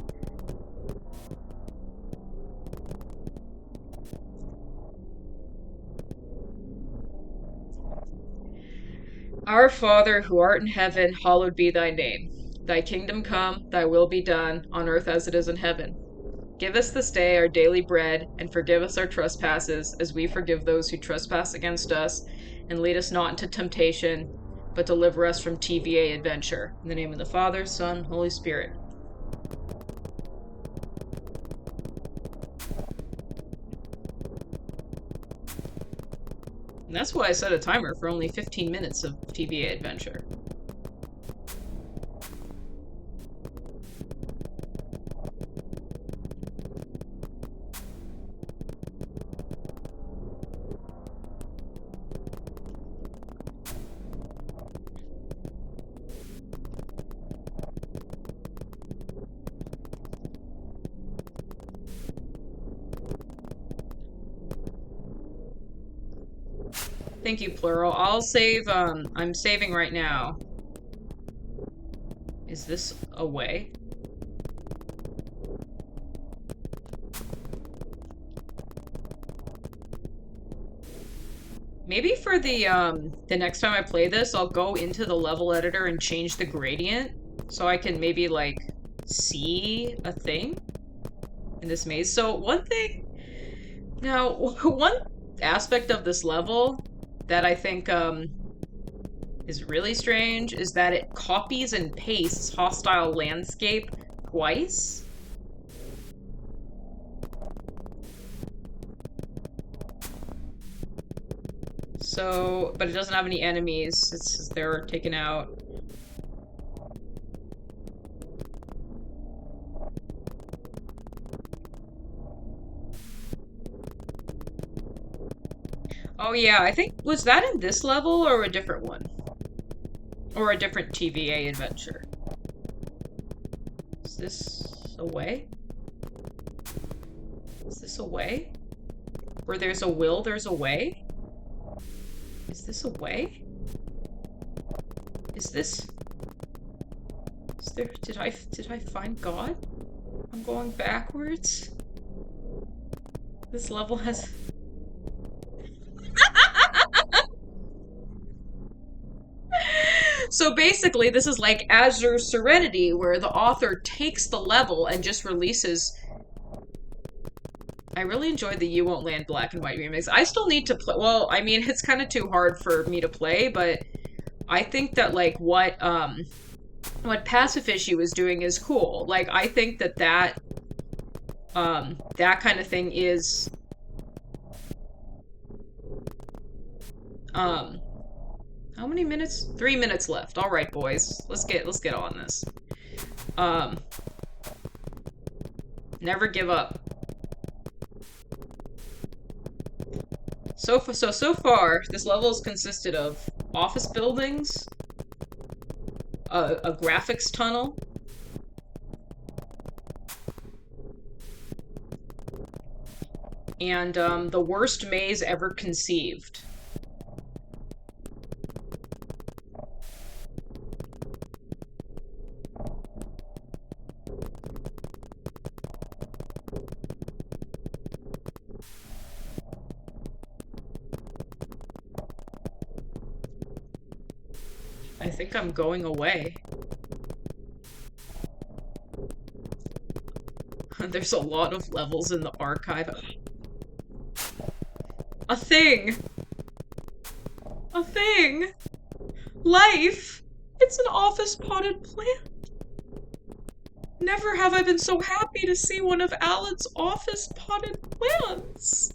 Our Father, who art in heaven, hallowed be thy name. Thy kingdom come, thy will be done, on earth as it is in heaven. Give us this day our daily bread, and forgive us our trespasses, as we forgive those who trespass against us. And lead us not into temptation, but deliver us from TVA Adventure. In the name of the Father, Son, Holy Spirit. And that's why I set a timer for only 15 minutes of TVA Adventure. Thank you, plural. I'll save, I'm saving right now. Is this a way? Maybe for the next time I play this, I'll go into the level editor and change the gradient so I can maybe, like, see a thing in this maze. So one thing, now, one aspect of this level that I think is really strange is that it copies and pastes hostile landscape twice. So, but it doesn't have any enemies. They're taken out. Oh yeah, I think, was that in this level or a different one? Or a different TVA adventure? Is this a way? Is this a way? Where there's a will, there's a way? Is this a way? Is this... Is there... Did I find God? I'm going backwards? This level has... So basically, this is like Azure Serenity, where the author takes the level and just releases... I really enjoyed the You Won't Land Black and White remix. I still need to play... Well, I mean, it's kind of too hard for me to play, but I think that, like, what Pacifishy was doing is cool. Like, I think that that kind of thing is... How many minutes? 3 minutes left. All right, boys. Let's get on this. Never give up. So far, this level has consisted of office buildings, a graphics tunnel, and the worst maze ever conceived. I think I'm going away. There's a lot of levels in the archive. A thing! A thing! Life! It's an office potted plant! Never have I been so happy to see one of Alan's office potted plants!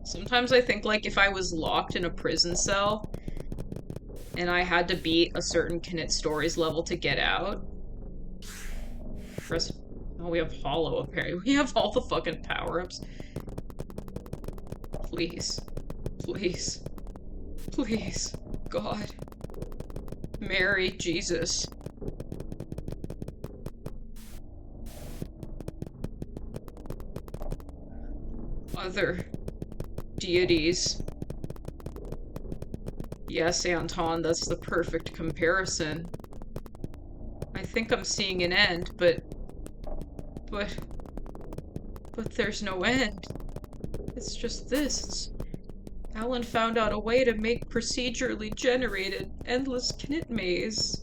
Sometimes I think, like, if I was locked in a prison cell and I had to beat a certain Knytt Stories level to get out. Press... Oh, we have Hollow, apparently. We have all the fucking power-ups. Please. Please. Please. God. Mary, Jesus. Other deities. Yes, Anton, that's the perfect comparison. I think I'm seeing an end, but there's no end. It's just this. Alan found out a way to make procedurally generated endless Knytt maze.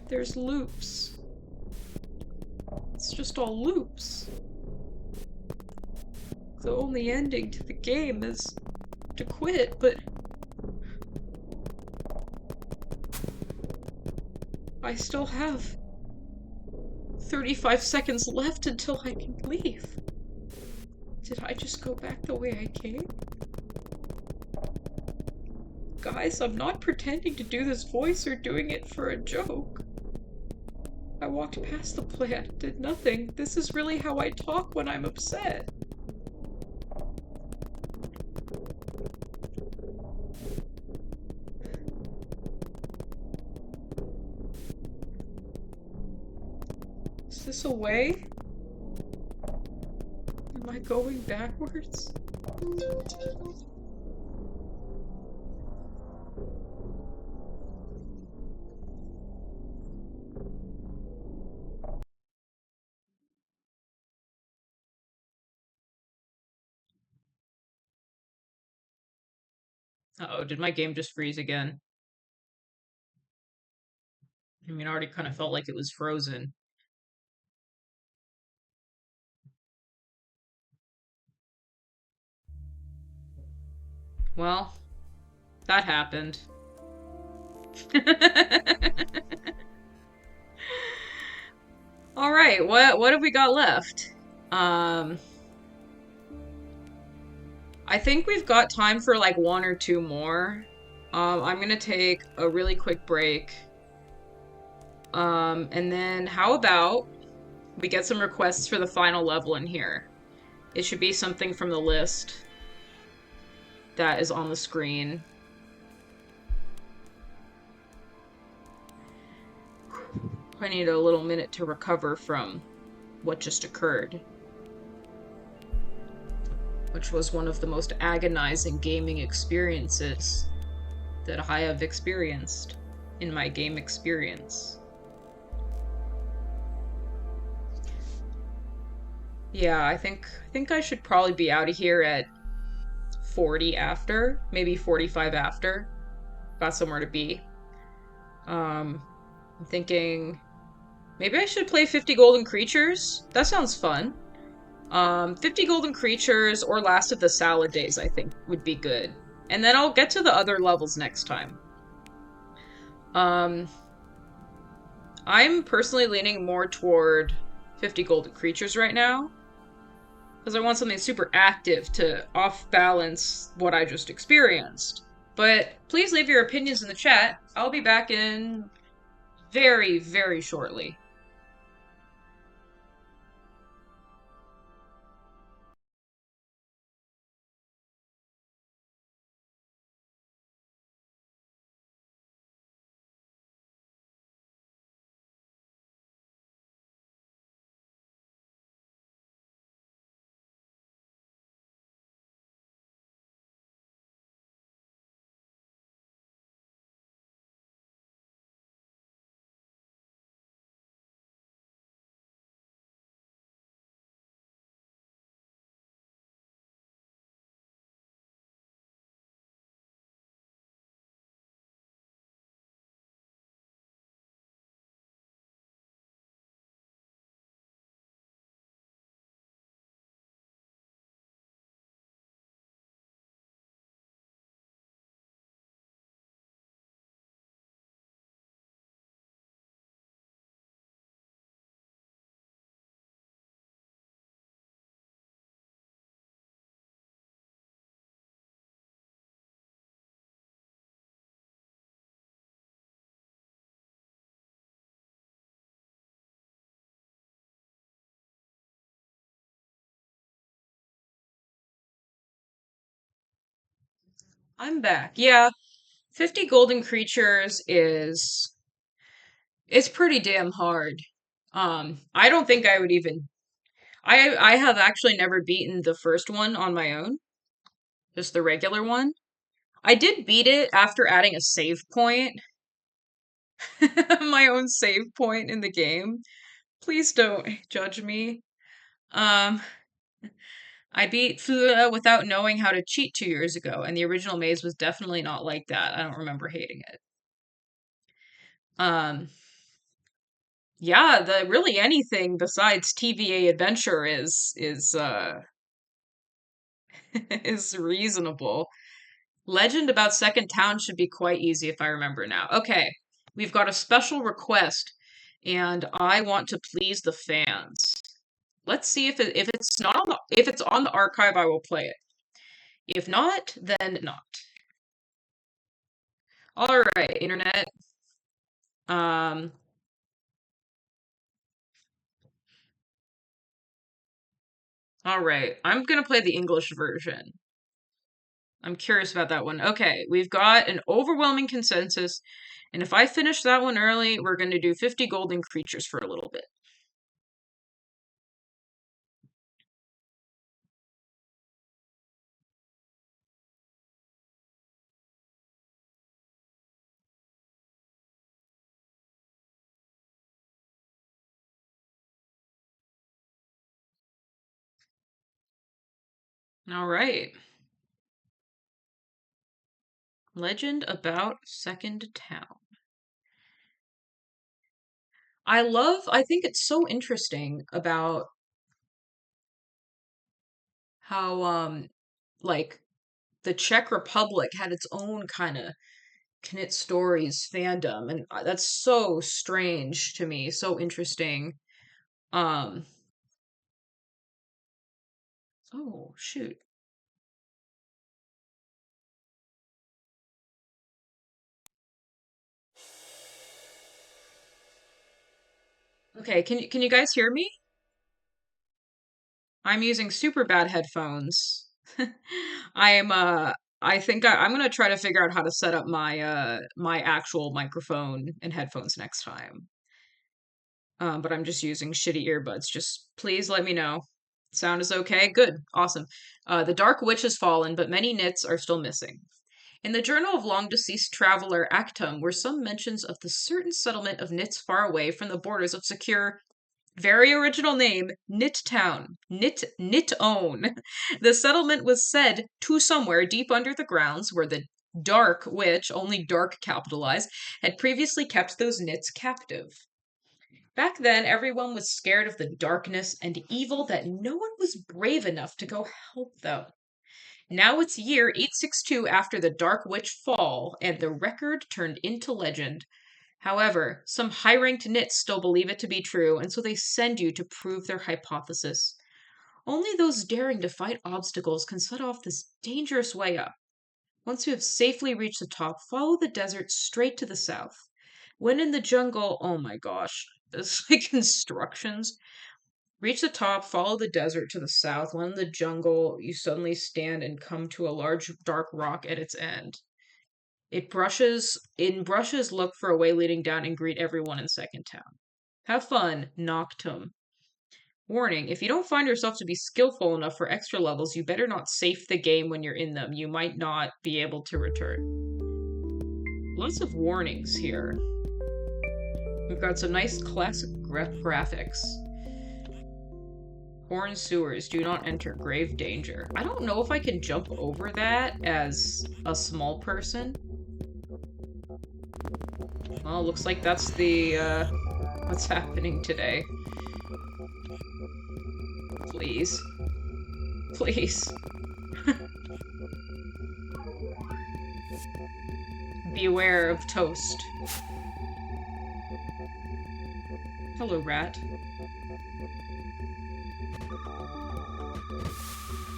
There's loops. It's just all loops. The only ending to the game is to quit, but I still have 35 seconds left until I can leave. Did I just go back the way I came? Guys, I'm not pretending to do this voice or doing it for a joke. I walked past the plant, did nothing. This is really how I talk when I'm upset. Is this a way? Am I going backwards? Uh-oh, did my game just freeze again? I mean, I already kind of felt like it was frozen. Well, that happened. Alright, what have we got left? I think we've got time for like one or two more. I'm gonna take a really quick break. And then how about we get some requests for the final level in here? It should be something from the list that is on the screen. I need a little minute to recover from what just occurred, which was one of the most agonizing gaming experiences that I have experienced. in my game experience. Yeah, I think I should probably be out of here at 40 after, maybe 45 after. Got somewhere to be. I'm thinking maybe I should play 50 Golden Creatures. That sounds fun. 50 Golden Creatures or Last of the Salad Days, I think, would be good. And then I'll get to the other levels next time. Um, I'm personally leaning more toward 50 Golden Creatures right now because I want something super active to off balance what I just experienced. But please leave your opinions in the chat. I'll be back in very, very shortly. I'm back. Yeah, 50 Golden Creatures is it's pretty damn hard. I don't think I would even I have actually never beaten the first one on my own, just the regular one. I did beat it after adding a save point, my own save point in the game. Please don't judge me. Um, I beat Fleur without knowing how to cheat 2 years ago, and the original maze was definitely not like that. I don't remember hating it. Um, yeah, the really anything besides TVA Adventure is is reasonable. Legend about Second Town should be quite easy if I remember now. Okay, we've got a special request, and I want to please the fans. Let's see if it's not on the if it's on the archive, I will play it. If not, then not. All right, internet. Um, all right. I'm gonna play the English version. I'm curious about that one. Okay, we've got an overwhelming consensus, and if I finish that one early, we're gonna do 50 golden creatures for a little bit. All right. Legend about Second Town. I think it's so interesting about how, like, the Czech Republic had its own kind of Knytt Stories fandom, and that's so strange to me, so interesting. Um, oh, shoot. Okay, can you guys hear me? I'm using super bad headphones. I'm I think I'm gonna try to figure out how to set up my actual microphone and headphones next time. But I'm just using shitty earbuds. Just please let me know. Sound is okay? Good. Awesome. The Dark Witch has fallen, but many knits are still missing. In the journal of long-deceased traveler Achtung were some mentions of the certain settlement of Knytt far away from the borders of secure, very original name, Knytt Town. Knytt-own. The settlement was said to somewhere deep under the grounds where the Dark Witch, only dark capitalized, had previously kept those Knitts captive. Back then, everyone was scared of the darkness and evil that no one was brave enough to go help them. Now it's year 862 after the Dark Witch fall, and the record turned into legend. However, some high-ranked Knitts still believe it to be true, and so they send you to prove their hypothesis. Only those daring to fight obstacles can set off this dangerous way up. Once you have safely reached the top, follow the desert straight to the south. When in the jungle, oh my gosh, there's like instructions. Reach the top, follow the desert to the south. When in the jungle, you suddenly stand and come to a large dark rock at its end. In brushes, look for a way leading down and greet everyone in Second Town. Have fun, Nachtom. Warning, if you don't find yourself to be skillful enough for extra levels, you better not safe the game when you're in them. You might not be able to return. Lots of warnings here. We've got some nice classic graphics. Horn sewers, do not enter, grave danger. I don't know if I can jump over that as a small person. Well, looks like that's the, what's happening today. Please. Please. Beware of toast. Hello, rat.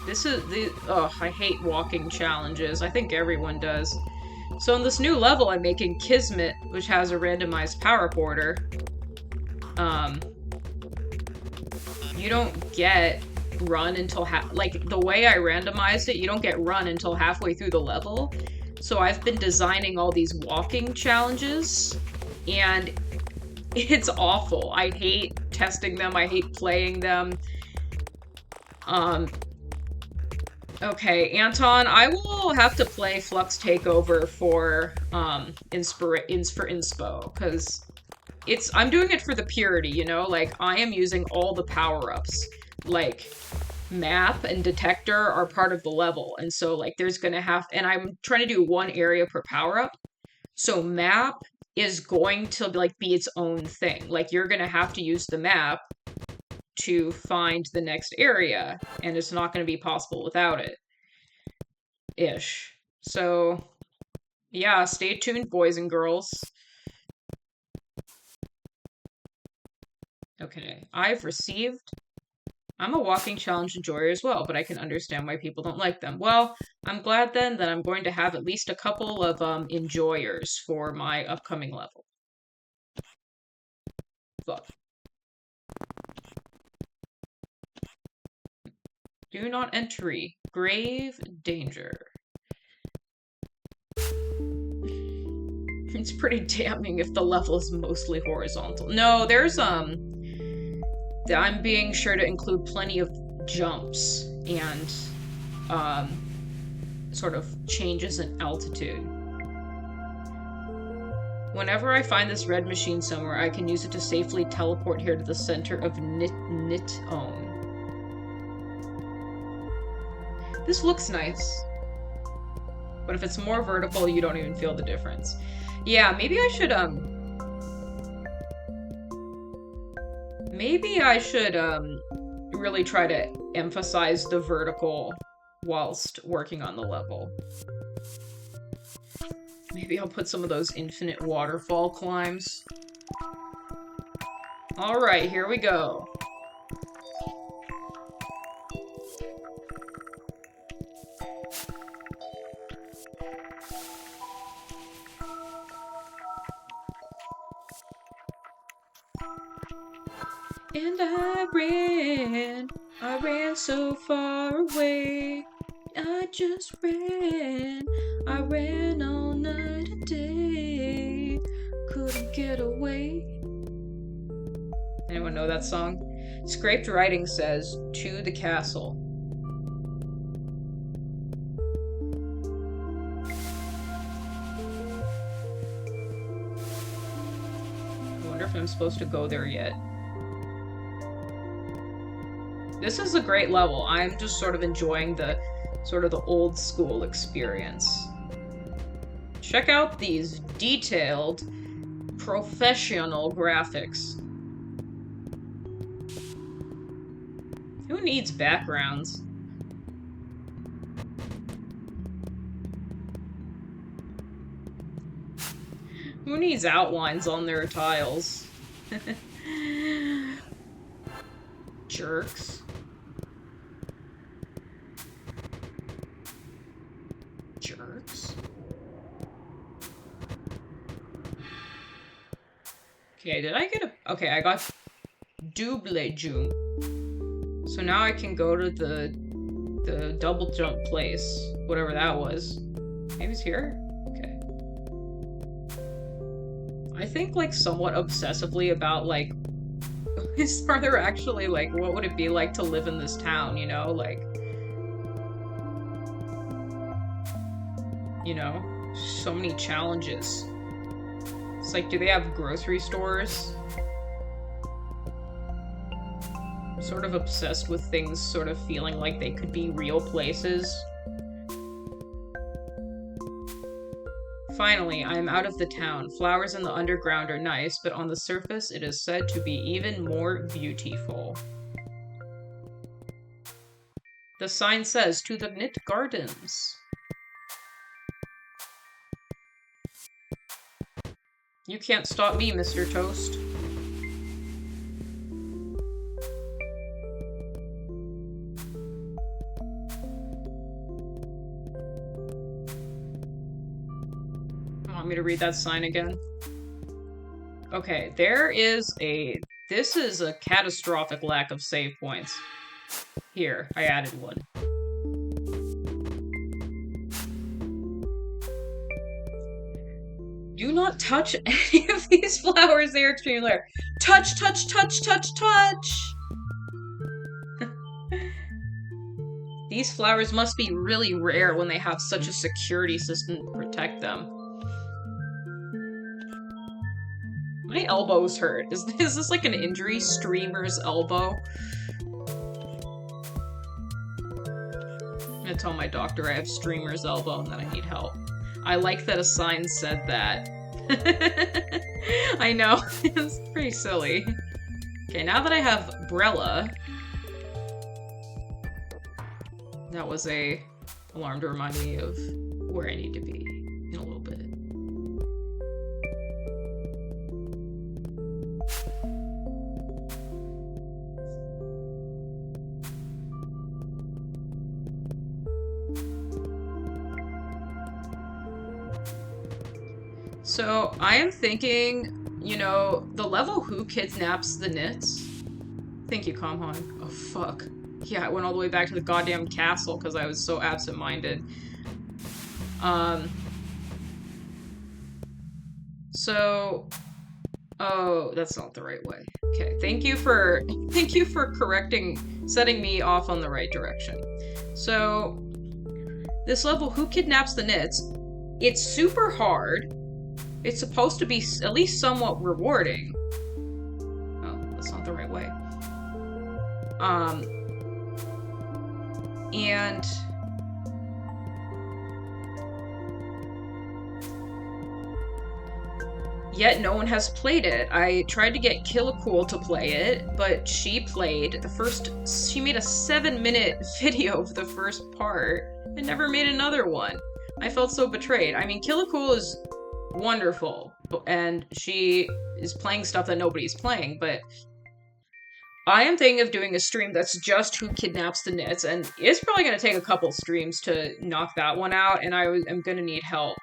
This is the... Ugh, I hate walking challenges. I think everyone does. So in this new level, I'm making Kismet, which has a randomized power porter. You don't get run until like, the way I randomized it, you don't get run until halfway through the level. So I've been designing all these walking challenges, and it's awful. I hate testing them, I hate playing them. Okay, Anton, I will have to play Flux Takeover for inspo, because I'm doing it for the purity, you know? Like, I am using all the power-ups. Like, map and detector are part of the level, and so, like, there's gonna and I'm trying to do one area per power-up, so map is going to, like, be its own thing. Like, you're gonna have to use the map to find the next area, and it's not going to be possible without it. Ish. So, yeah, stay tuned, boys and girls. Okay, I'm a walking challenge enjoyer as well, but I can understand why people don't like them. Well, I'm glad then that I'm going to have at least a couple of enjoyers for my upcoming level. Look. Do not entry. Grave danger. It's pretty damning if the level is mostly horizontal. No, there's, I'm being sure to include plenty of jumps and, sort of changes in altitude. Whenever I find this red machine somewhere, I can use it to safely teleport here to the center of Knytt-own. This looks nice. But if it's more vertical, you don't even feel the difference. Yeah, maybe I should, really try to emphasize the vertical whilst working on the level. Maybe I'll put some of those infinite waterfall climbs. Alright, here we go. And I ran so far away. I just ran all night and day. Couldn't get away. Anyone know that song? Scraped writing says, to the castle. I'm supposed to go there yet. This is a great level. I'm just sort of enjoying the old school experience. Check out these detailed, professional graphics. Who needs backgrounds? Who needs outlines on their tiles? Jerks. Jerks. Okay, did I get a... Okay, I got double jump. So now I can go to the double jump place. Whatever that was. Maybe it's here? Okay. I think, like, somewhat obsessively about, like... Are there actually, like, what would it be like to live in this town, you know? Like... You know? So many challenges. It's like, do they have grocery stores? I'm sort of obsessed with things sort of feeling like they could be real places. Finally, I am out of the town. Flowers in the underground are nice, but on the surface it is said to be even more beautiful. The sign says, to the Knytt Gardens. You can't stop me, Mr. Toast. Want me to read that sign again? Okay, this is a catastrophic lack of save points. Here, I added one. Do not touch any of these flowers, they are extremely rare. Touch, touch, touch, touch, touch! These flowers must be really rare when they have such a security system to protect them. My elbow's hurt. Is this like an injury? Streamer's elbow? I'm gonna tell my doctor I have streamer's elbow and that I need help. I like that a sign said that. I know, it's pretty silly. Okay, now that I have Brella... That was a alarm to remind me of where I need to be in a little bit. So, I am thinking, you know, the level Who Kidnaps the Knits? Thank you, Comhon. Oh, fuck. Yeah, I went all the way back to the goddamn castle because I was so absent-minded. So... Oh, that's not the right way. Okay, thank you for setting me off on the right direction. So, this level, Who Kidnaps the Knits? It's super hard. It's supposed to be at least somewhat rewarding. Oh, that's not the right way. And... Yet no one has played it. I tried to get Killacool to play it, but she played she made a 7-minute video of the first part and never made another one. I felt so betrayed. I mean, Killacool is wonderful, and she is playing stuff that nobody's playing, but I am thinking of doing a stream that's just Who Kidnaps the Knits, and it's probably going to take a couple streams to knock that one out, and I'm going to need help.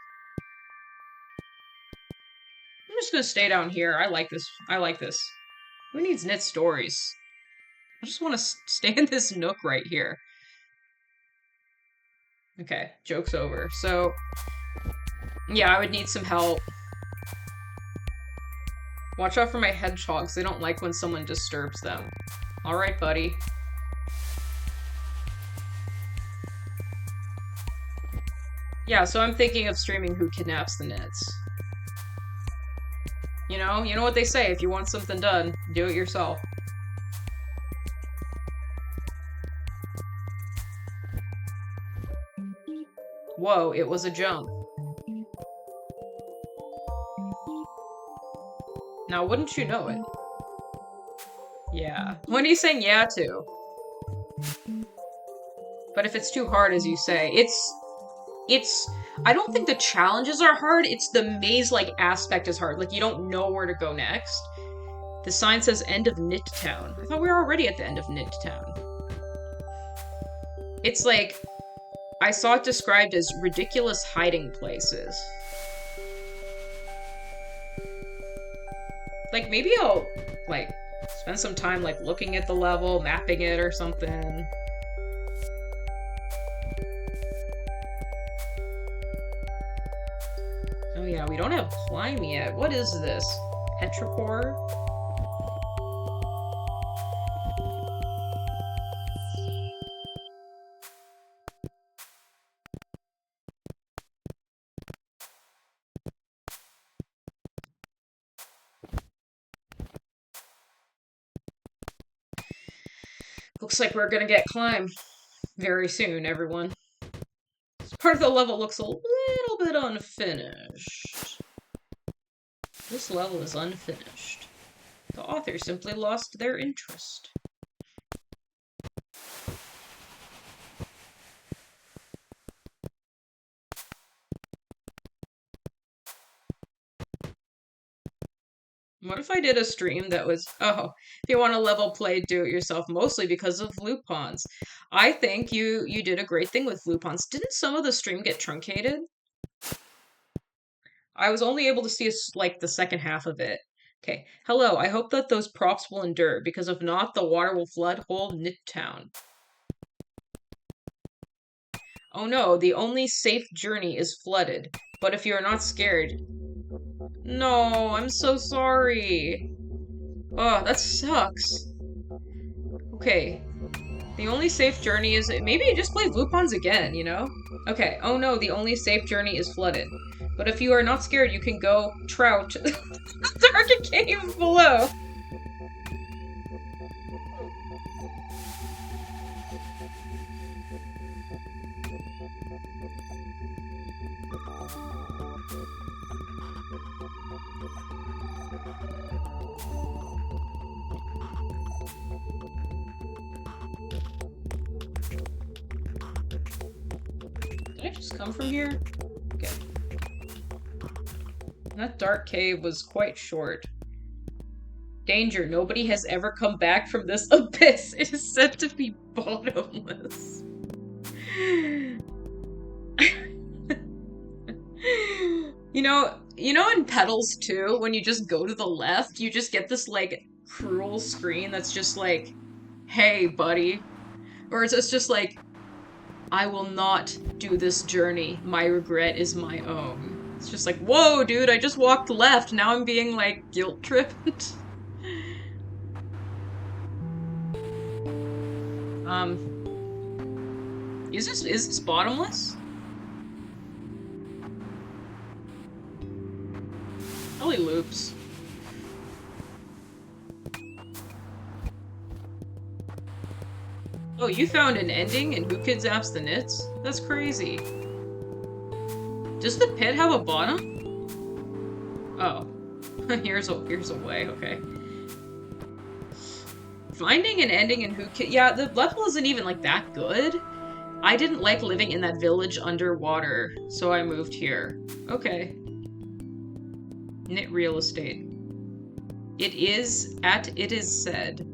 I'm just going to stay down here. I like this. I like this. Who needs knit stories? I just want to stay in this nook right here. Okay, joke's over. So, yeah, I would need some help. Watch out for my hedgehogs. They don't like when someone disturbs them. Alright, buddy. Yeah, so I'm thinking of streaming Who Kidnaps the Knits. You know what they say, if you want something done, do it yourself. Whoa, it was a jump. Now, wouldn't you know it? Yeah. What are you saying yeah to? But if it's too hard, as you say, it's I don't think the challenges are hard, it's the maze-like aspect is hard. Like, you don't know where to go next. The sign says end of Knytt Town. I thought we were already at the end of Knytt Town. It's like, I saw it described as ridiculous hiding places. Like, maybe I'll, like, spend some time, like, looking at the level, mapping it or something. Oh yeah, we don't have climb yet. What is this? Petrichor? Looks like we're gonna get climb very soon, everyone. This part of the level looks a little bit unfinished. This level is unfinished. The author simply lost their interest. What if I did a stream that was, oh, if you want a level play, do it yourself, mostly because of Lupons. I think you did a great thing with Lupons. Didn't some of the stream get truncated? I was only able to see, like, the second half of it. Okay. Hello, I hope that those props will endure, because if not, the water will flood whole Knytt Town. Oh no, the only safe journey is flooded. But if you are not scared... No, I'm so sorry. Oh, that sucks. Okay. The only safe journey is... Maybe just play Lupons again, you know? Okay. Oh no, the only safe journey is flooded. But if you are not scared, you can go trout the dark cave below. Did I just come from here? Okay. That dark cave was quite short. Danger, nobody has ever come back from this abyss. It is said to be bottomless. You know in Petals 2, when you just go to the left, you just get this, like, cruel screen that's just like, hey, buddy. Or it's just like, I will not do this journey. My regret is my own. It's just like, whoa, dude, I just walked left. Now I'm being, like, guilt-tripped. Is this bottomless? Probably loops. Oh, you found an ending and who kidnaps the Knitts? That's crazy. Does the pit have a bottom? Oh. here's a way, okay. Finding an ending and yeah, the level isn't even, like, that good. I didn't like living in that village underwater, so I moved here. Okay. Knytt real estate. It is said.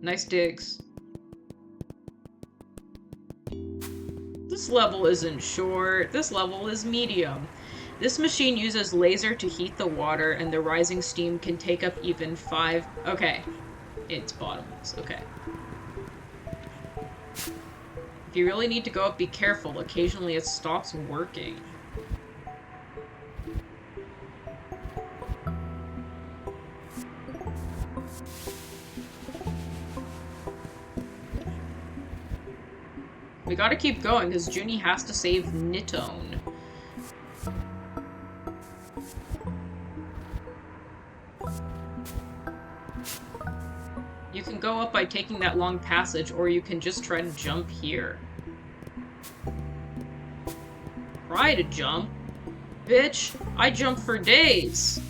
Nice digs. This level isn't short. This level is medium. This machine uses laser to heat the water, and the rising steam can take up even 5... Okay. It's bottomless. Okay. If you really need to go up, be careful. Occasionally it stops working. We gotta keep going, because Junie has to save Nachtom. You can go up by taking that long passage, or you can just try to jump here. Try to jump? Bitch, I jump for days.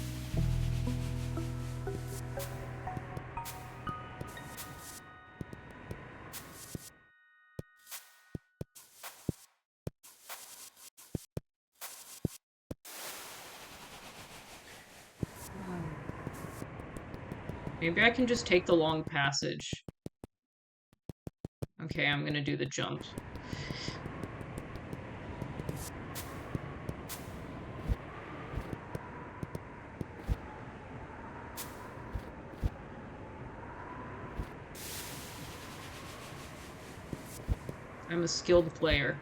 Maybe I can just take the long passage. Okay, I'm gonna do the jump. I'm a skilled player.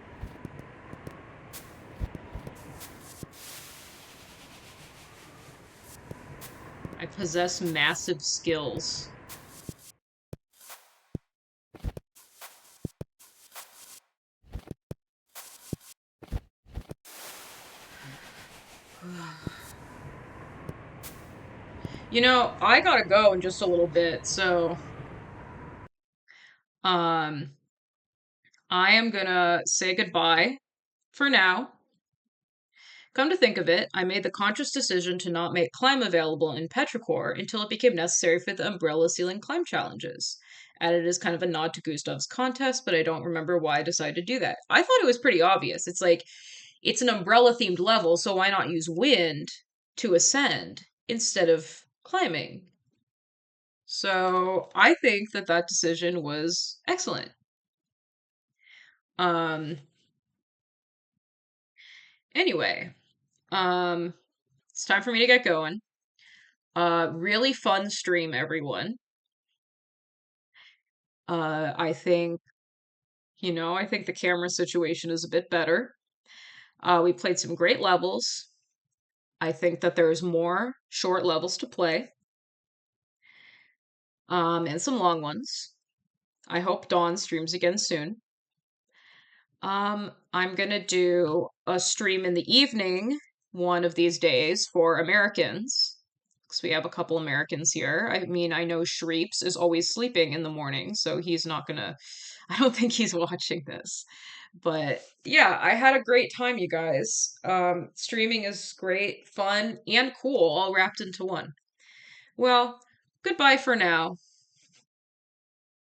I possess massive skills. You know, I gotta go in just a little bit, so um I am gonna say goodbye for now. Come to think of it, I made the conscious decision to not make climb available in Petrichor until it became necessary for the umbrella ceiling climb challenges. Added as kind of a nod to Gustav's contest, but I don't remember why I decided to do that. I thought it was pretty obvious. It's like, it's an umbrella themed level, so why not use wind to ascend instead of climbing? So I think that that decision was excellent. Um, anyway, um, it's time for me to get going. Really fun stream, everyone. I think, I think the camera situation is a bit better. We played some great levels. I think that there's more short levels to play, and some long ones. I hope Dawn streams again soon. I'm gonna do a stream in the evening one of these days for Americans, because we have a couple Americans here. I mean, I know Shreeps is always sleeping in the morning, so he's not gonna, I don't think he's watching this. But yeah, I had a great time, you guys. Streaming is great, fun, and cool, all wrapped into one. Well, goodbye for now.